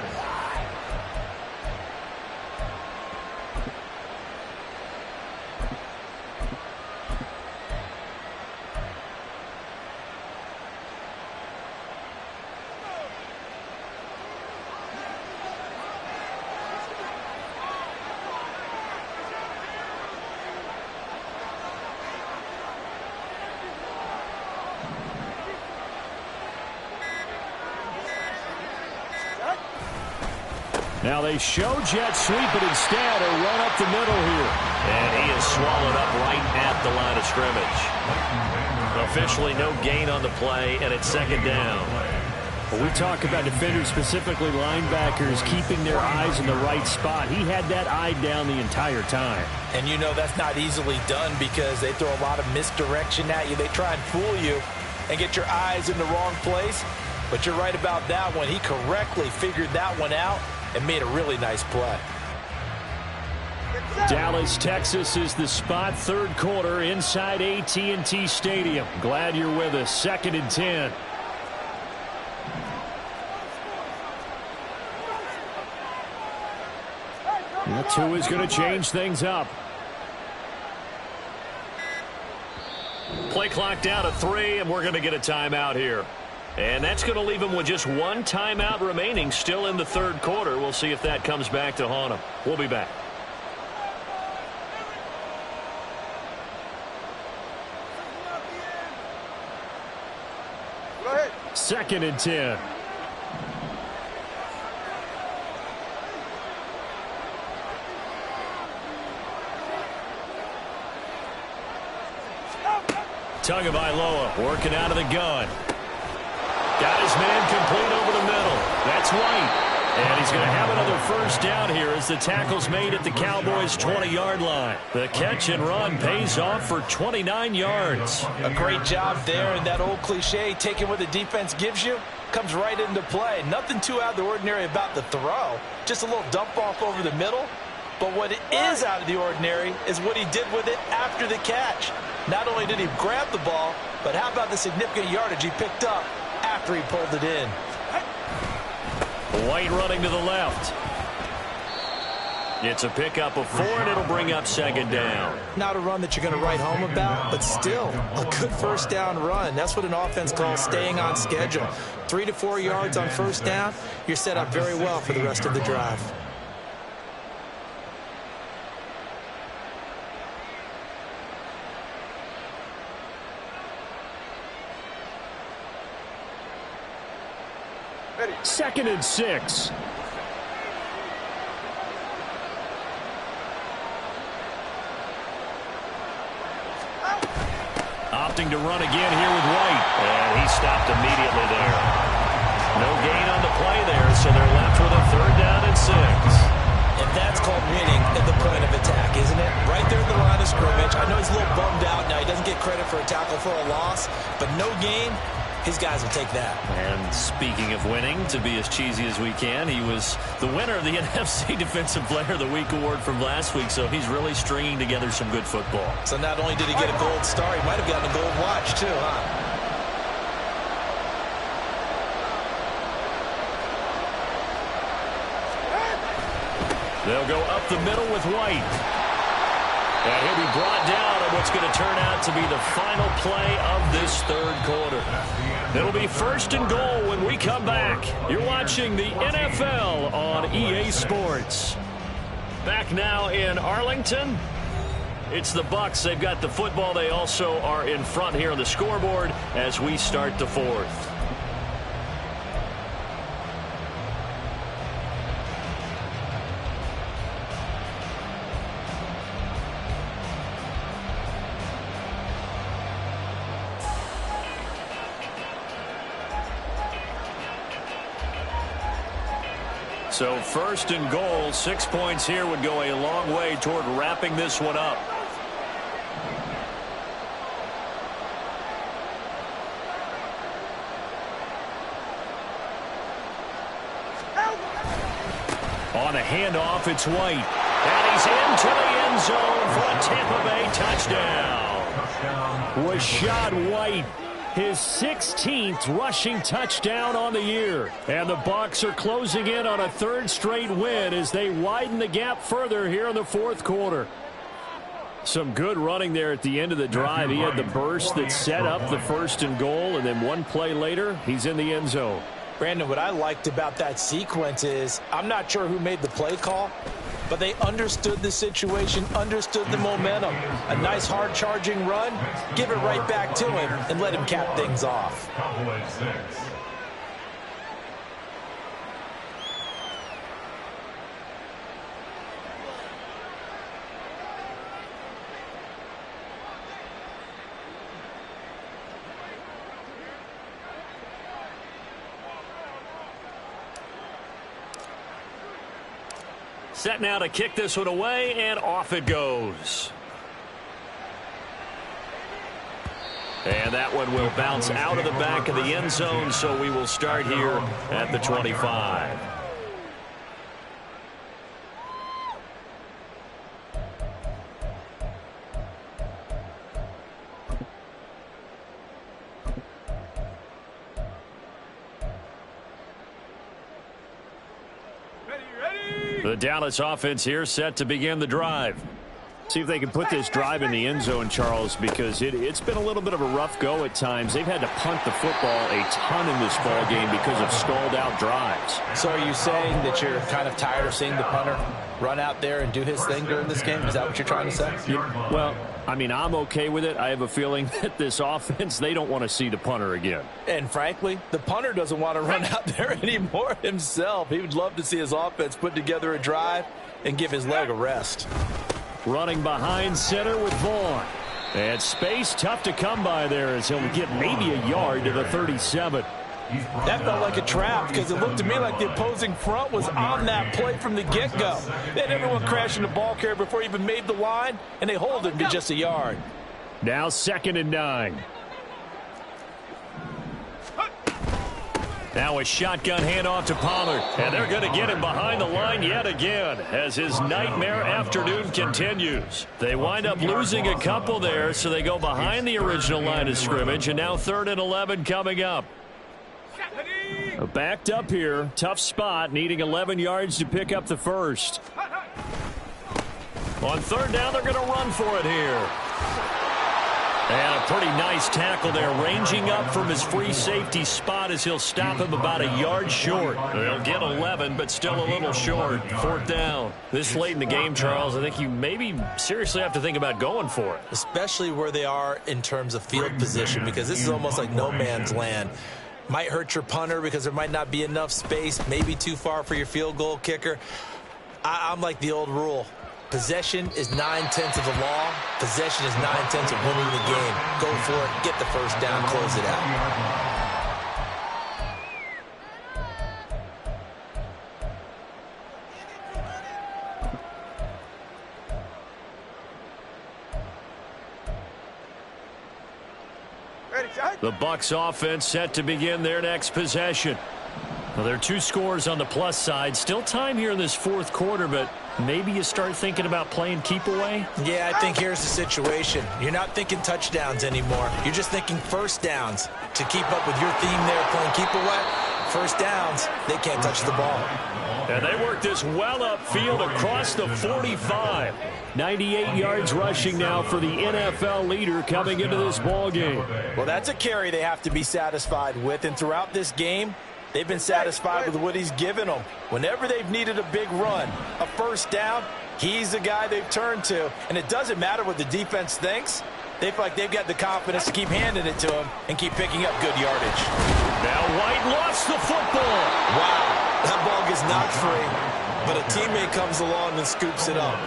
Now they show jet sweep, but instead a run up the middle here. And he is swallowed up right at the line of scrimmage. Officially no gain on the play, and it's 2nd down. When we talk about defenders, specifically linebackers, keeping their eyes in the right spot, he had that eye down the entire time. And you know that's not easily done because they throw a lot of misdirection at you. They try and fool you and get your eyes in the wrong place. But you're right about that one. He correctly figured that one out and made a really nice play. Dallas, Texas is the spot, 3rd quarter inside AT&T Stadium. Glad you're with us. 2nd and 10. That 2 is going to change things up. Play clock down to 3, and we're going to get a timeout here. And that's going to leave him with just 1 timeout remaining still in the 3rd quarter. We'll see if that comes back to haunt him. We'll be back. Go ahead. 2nd and 10. Tagovailoa working out of the gun. Got his man complete over the middle. That's White. And he's going to have another 1st down here as the tackle's made at the Cowboys' 20-yard line. The catch and run pays off for 29 yards. A great job there, and that old cliche, taking what the defense gives you, comes right into play. Nothing too out of the ordinary about the throw. Just a little dump off over the middle, But what is out of the ordinary is what he did with it after the catch. Not only did he grab the ball, but how about the significant yardage he picked up after he pulled it in. White running to the left. It's a pickup of 4, and it'll bring up second down. Not a run that you're going to write home about, but still a good first down run. That's what an offense calls staying on schedule. 3 to 4 yards on first down, you're set up very well for the rest of the drive. Second and 6. Opting to run again here with White. And he stopped immediately there. No gain on the play there, so they're left with a 3rd down and 6. And that's called winning at the point of attack, isn't it? Right there at the line of scrimmage. I know he's a little bummed out now. He doesn't get credit for a tackle for a loss, but no gain. His guys will take that. And speaking of winning, to be as cheesy as we can, he was the winner of the NFC Defensive Player of the Week award from last week, so he's really stringing together some good football. So not only did he get a gold star, he might have gotten a gold watch too, huh? They'll go up the middle with White. And he'll be brought down on what's going to turn out to be the final play of this 3rd quarter. It'll be 1st and goal when we come back. You're watching the NFL on EA Sports. Back now in Arlington. It's the Bucs. They've got the football. They also are in front here on the scoreboard as we start the 4th. So 1st and goal, 6 points here would go a long way toward wrapping this one up. On a handoff, it's White. And he's into the end zone for a Tampa Bay touchdown. Rashad White. His 16th rushing touchdown on the year. And the Bucs are closing in on a 3rd straight win as they widen the gap further here in the 4th quarter. Some good running there at the end of the drive. He had the burst that set up the 1st and goal, and then one play later, he's in the end zone. Brandon, what I liked about that sequence is I'm not sure who made the play call, but they understood the situation, understood the momentum. A nice hard-charging run, give it right back to him, and let him cap things off. Set now to kick this one away, and off it goes. And that one will bounce out of the back of the end zone, so we will start here at the 25. The Dallas offense here set to begin the drive. See if they can put this drive in the end zone, Charles, because it's been a little bit of a rough go at times. They've had to punt the football a ton in this ball game because of stalled-out drives. So are you saying that you're kind of tired of seeing the punter run out there and do his thing during this game? Is that what you're trying to say? Yeah, well, I mean, I'm okay with it. I have a feeling that this offense, they don't want to see the punter again. And frankly, the punter doesn't want to run out there anymore himself. He would love to see his offense put together a drive and give his leg a rest. Running behind center with Vaughn. And space tough to come by there as he'll get maybe a yard to the 37. That felt like a trap because it looked to me like the opposing front was on that play from the get-go. They had everyone crashing the ball carrier before he even made the line, and they hold him to just a yard. Now 2nd and 9. Now a shotgun handoff to Pollard. And they're going to get him behind the line yet again as his nightmare afternoon continues. They wind up losing a couple there, so they go behind the original line of scrimmage. And now 3rd and 11 coming up. Backed up here. Tough spot, needing 11 yards to pick up the first. On 3rd down, they're going to run for it here. And a pretty nice tackle there, ranging up from his free safety spot as he'll stop him about a yard short. They'll get 11, but still a little short. 4th down. This late in the game, Charles, I think you maybe seriously have to think about going for it. Especially where they are in terms of field position, because this is almost like no man's land. Might hurt your punter because there might not be enough space, maybe too far for your field goal kicker. I'm like the old rule. Possession is 9/10 of the law. Possession is 9/10 of winning the game. Go for it. Get the first down. Close it out. The Bucs offense set to begin their next possession. Well, there are 2 scores on the plus side. Still time here in this 4th quarter, but maybe you start thinking about playing keep away? Yeah, I think here's the situation. You're not thinking touchdowns anymore. You're just thinking first downs. To keep up with your theme there, playing keep away, first downs, they can't touch the ball. And they work this well upfield across the 45. 98 yards rushing now for the NFL leader coming into this ball game. Well, that's a carry they have to be satisfied with, and throughout this game, they've been satisfied with what he's given them. Whenever they've needed a big run, a first down, he's the guy they've turned to. And it doesn't matter what the defense thinks. They feel like they've got the confidence to keep handing it to him and keep picking up good yardage. Now White lost the football. Wow, that ball gets knocked free, but a teammate comes along and scoops it up.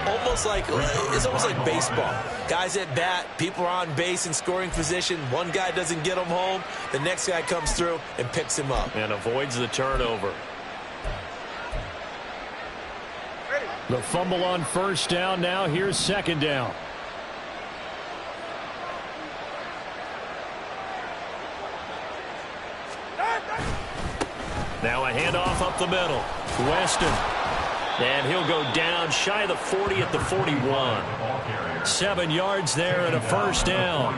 It's almost like baseball. Guys at bat, people are on base in scoring position. One guy doesn't get him home. The next guy comes through and picks him up. And avoids the turnover. The fumble on first down. Now here's 2nd down. Now a handoff up the middle. Weston. And he'll go down shy of the 40 at the 41. 7 yards there and a first down.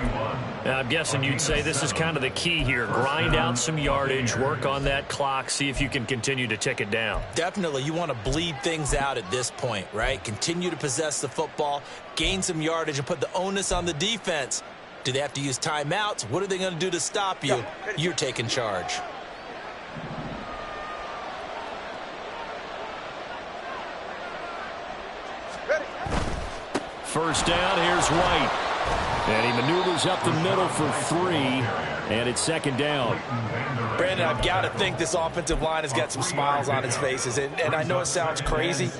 Now, I'm guessing you'd say this is kind of the key here. Grind out some yardage, work on that clock, see if you can continue to tick it down. Definitely. You want to bleed things out at this point, right? Continue to possess the football, gain some yardage, and put the onus on the defense. Do they have to use timeouts? What are they going to do to stop you? You're taking charge. First down, here's White. And he maneuvers up the middle for 3, and it's 2nd down. Brandon, I've got to think this offensive line has got some smiles on its faces. And I know it sounds crazy,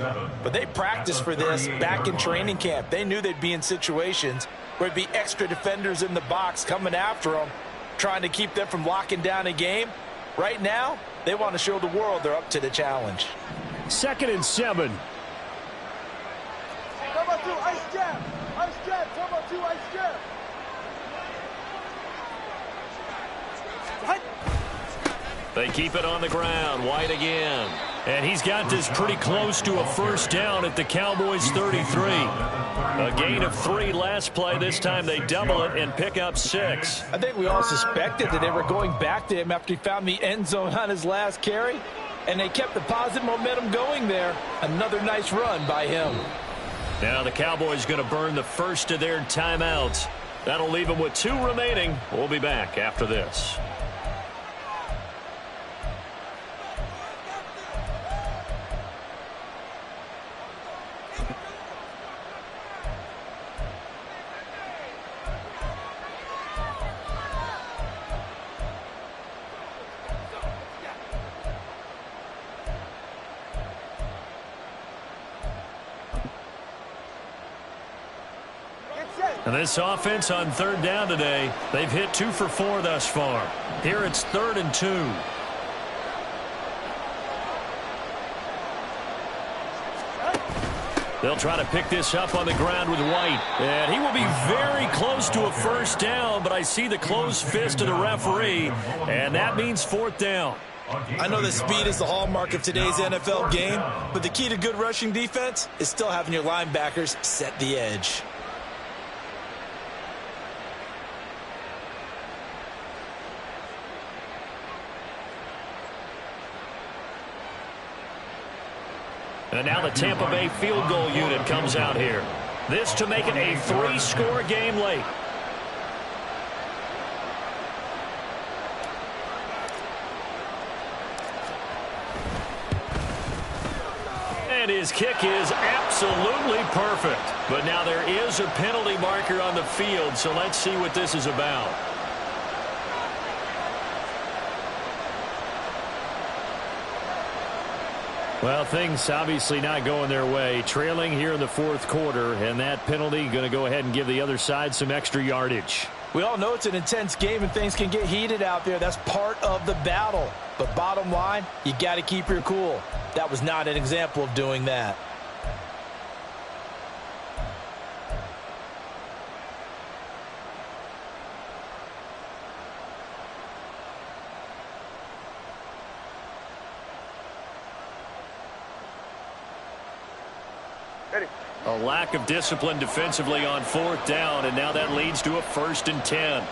but they practiced for this back in training camp. They knew they'd be in situations where there'd be extra defenders in the box coming after them, trying to keep them from locking down a game. Right now, they want to show the world they're up to the challenge. 2nd and 7. Ice jab. Ice jab. Come on, 2 ice jab. They keep it on the ground. White again. And he's got this pretty close to a first down at the Cowboys' 33. A gain of 3 last play. This time they double it and pick up 6. I think we all suspected that they were going back to him after he found the end zone on his last carry. And they kept the positive momentum going there. Another nice run by him. Now the Cowboys going to burn the first of their timeouts. That'll leave them with 2 remaining. We'll be back after this. And this offense on 3rd down today, they've hit 2 for 4 thus far. Here it's 3rd and 2. They'll try to pick this up on the ground with White. And he will be very close to a first down, but I see the closed fist of the referee, and that means fourth down. I know that speed is the hallmark of today's NFL game, but the key to good rushing defense is still having your linebackers set the edge. And now the Tampa Bay field goal unit comes out here. This to make it a 3-score game late. And his kick is absolutely perfect. But now there is a penalty marker on the field, so let's see what this is about. Well, things obviously not going their way. Trailing here in the fourth quarter, and that penalty going to go ahead and give the other side some extra yardage. We all know it's an intense game and things can get heated out there. That's part of the battle. But bottom line, you got to keep your cool. That was not an example of doing that. A lack of discipline defensively on fourth down, and now that leads to a 1st and 10.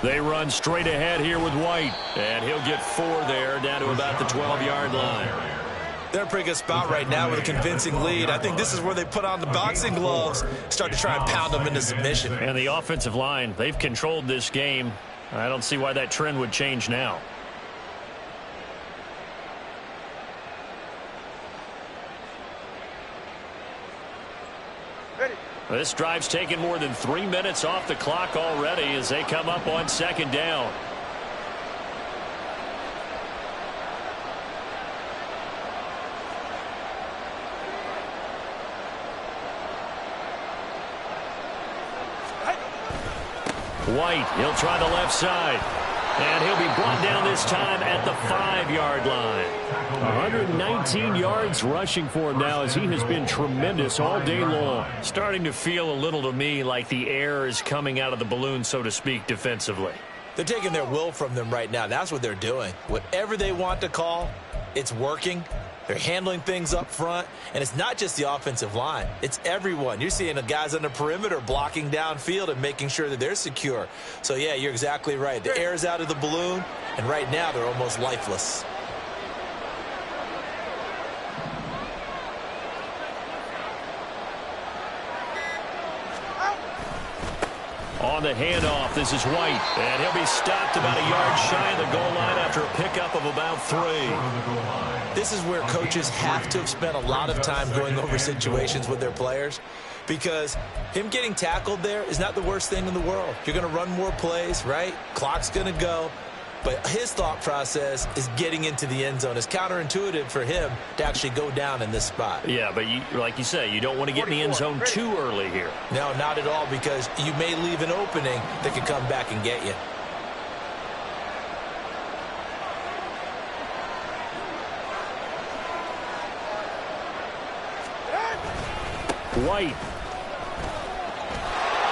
They run straight ahead here with White, and he'll get 4 there, down to about the 12-yard line. They're in a pretty good spot right now with a convincing lead. I think this is where they put on the boxing gloves, start to try and pound them into submission. And the offensive line, they've controlled this game. I don't see why that trend would change now. This drive's taken more than 3 minutes off the clock already as they come up on 2nd down. White, he'll try the left side. And he'll be brought down this time at the 5-yard line. 119 yards rushing for him now as he has been tremendous all day long. Starting to feel a little to me like the air is coming out of the balloon, so to speak, defensively. They're taking their will from them right now. That's what they're doing. Whatever they want to call, it's working. They're handling things up front, and it's not just the offensive line. It's everyone. You're seeing the guys on the perimeter blocking downfield and making sure that they're secure. So, yeah, you're exactly right. The air's out of the balloon, and right now they're almost lifeless. On the handoff, this is White, and he'll be stopped about a yard shy of the goal line after a pickup of about 3. This is where coaches have to have spent a lot of time going over situations with their players, because him getting tackled there is not the worst thing in the world. You're going to run more plays, right? Clock's going to go. But his thought process is getting into the end zone. It's counterintuitive for him to actually go down in this spot. Yeah, but like you say, you don't want to get in the end zone too early here. No, not at all, because you may leave an opening that could come back and get you. White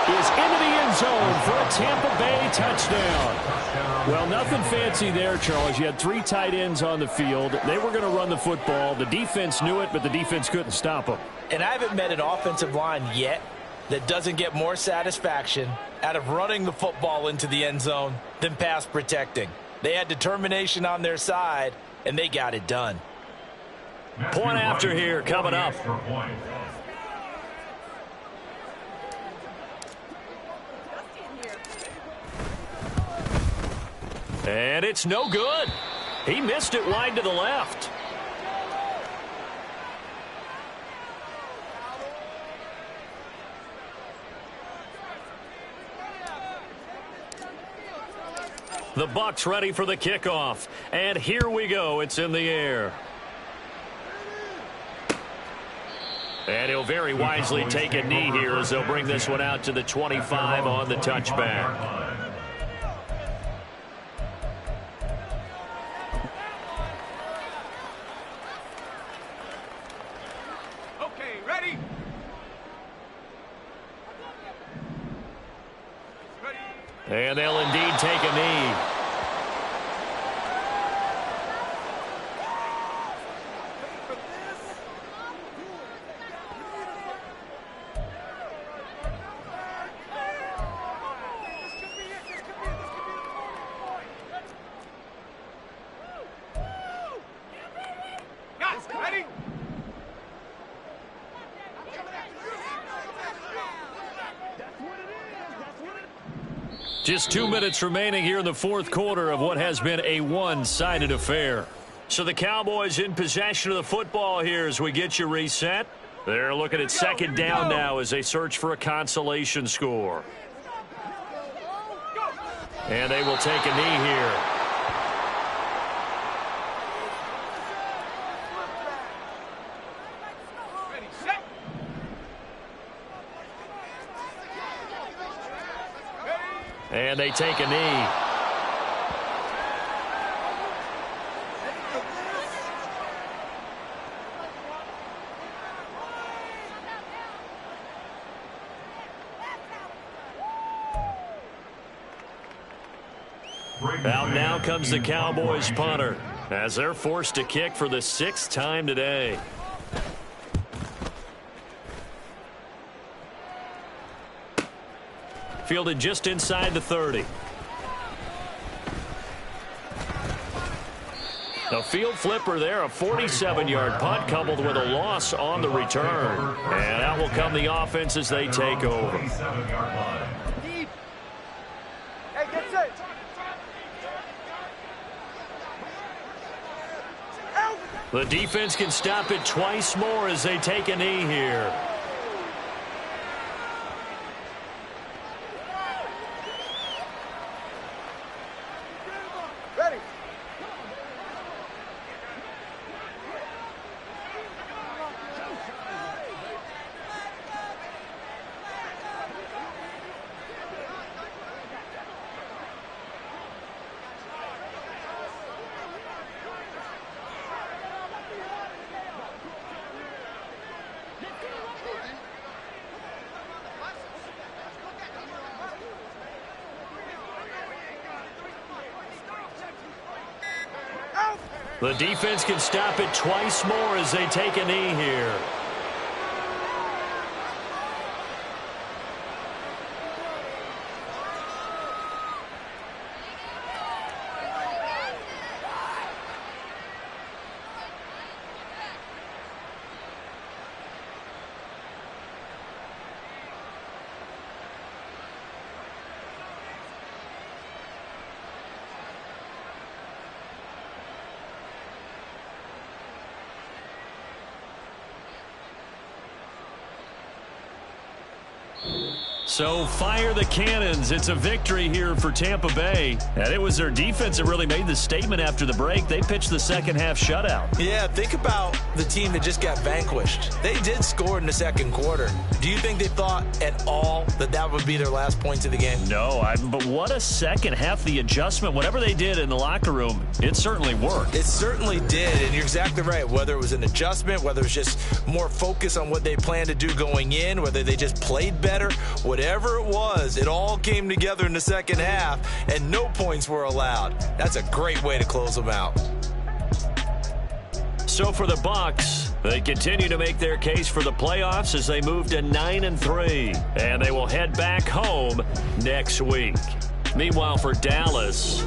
is into the end zone for a Tampa Bay touchdown. Well, nothing fancy there, Charles. You had 3 tight ends on the field. They were going to run the football. The defense knew it, but the defense couldn't stop them. And I haven't met an offensive line yet that doesn't get more satisfaction out of running the football into the end zone than pass protecting. They had determination on their side, and they got it done. Point after here coming up. And it's no good. He missed it wide to the left. The Bucs ready for the kickoff. And here we go. It's in the air. And he'll very wisely take a knee here as they'll bring this one out to the 25 on the touchback. And they'll indeed take a knee. Ready? Just 2 minutes remaining here in the fourth quarter of what has been a one-sided affair. So the Cowboys in possession of the football here as we get you reset. They're looking at second down now as they search for a consolation score. And they will take a knee here. And they take a knee. Out now comes the Cowboys punter as they're forced to kick for the 6th time today. Fielded just inside the 30. A field flipper there, a 47-yard punt coupled with a loss on the return. And out will come the offense as they take over. Hey, get set. The defense can stop it twice more as they take a knee here. Ready? The defense can stop it twice more as they take a knee here. So fire the cannons. It's a victory here for Tampa Bay. And it was their defense that really made the statement after the break. They pitched the second half shutout. Yeah, think about the team that just got vanquished. They did score in the second quarter. Do you think they thought at all that that would be their last points of the game? No, but what a second half. The adjustment, whatever they did in the locker room, it certainly worked. It certainly did, and you're exactly right. Whether it was an adjustment, whether it was just more focus on what they planned to do going in, whether they just played better, whatever it was, it all came together in the second half, and no points were allowed. That's a great way to close them out. So for the Bucs, they continue to make their case for the playoffs as they move to 9-3, and they will head back home next week. Meanwhile, for Dallas,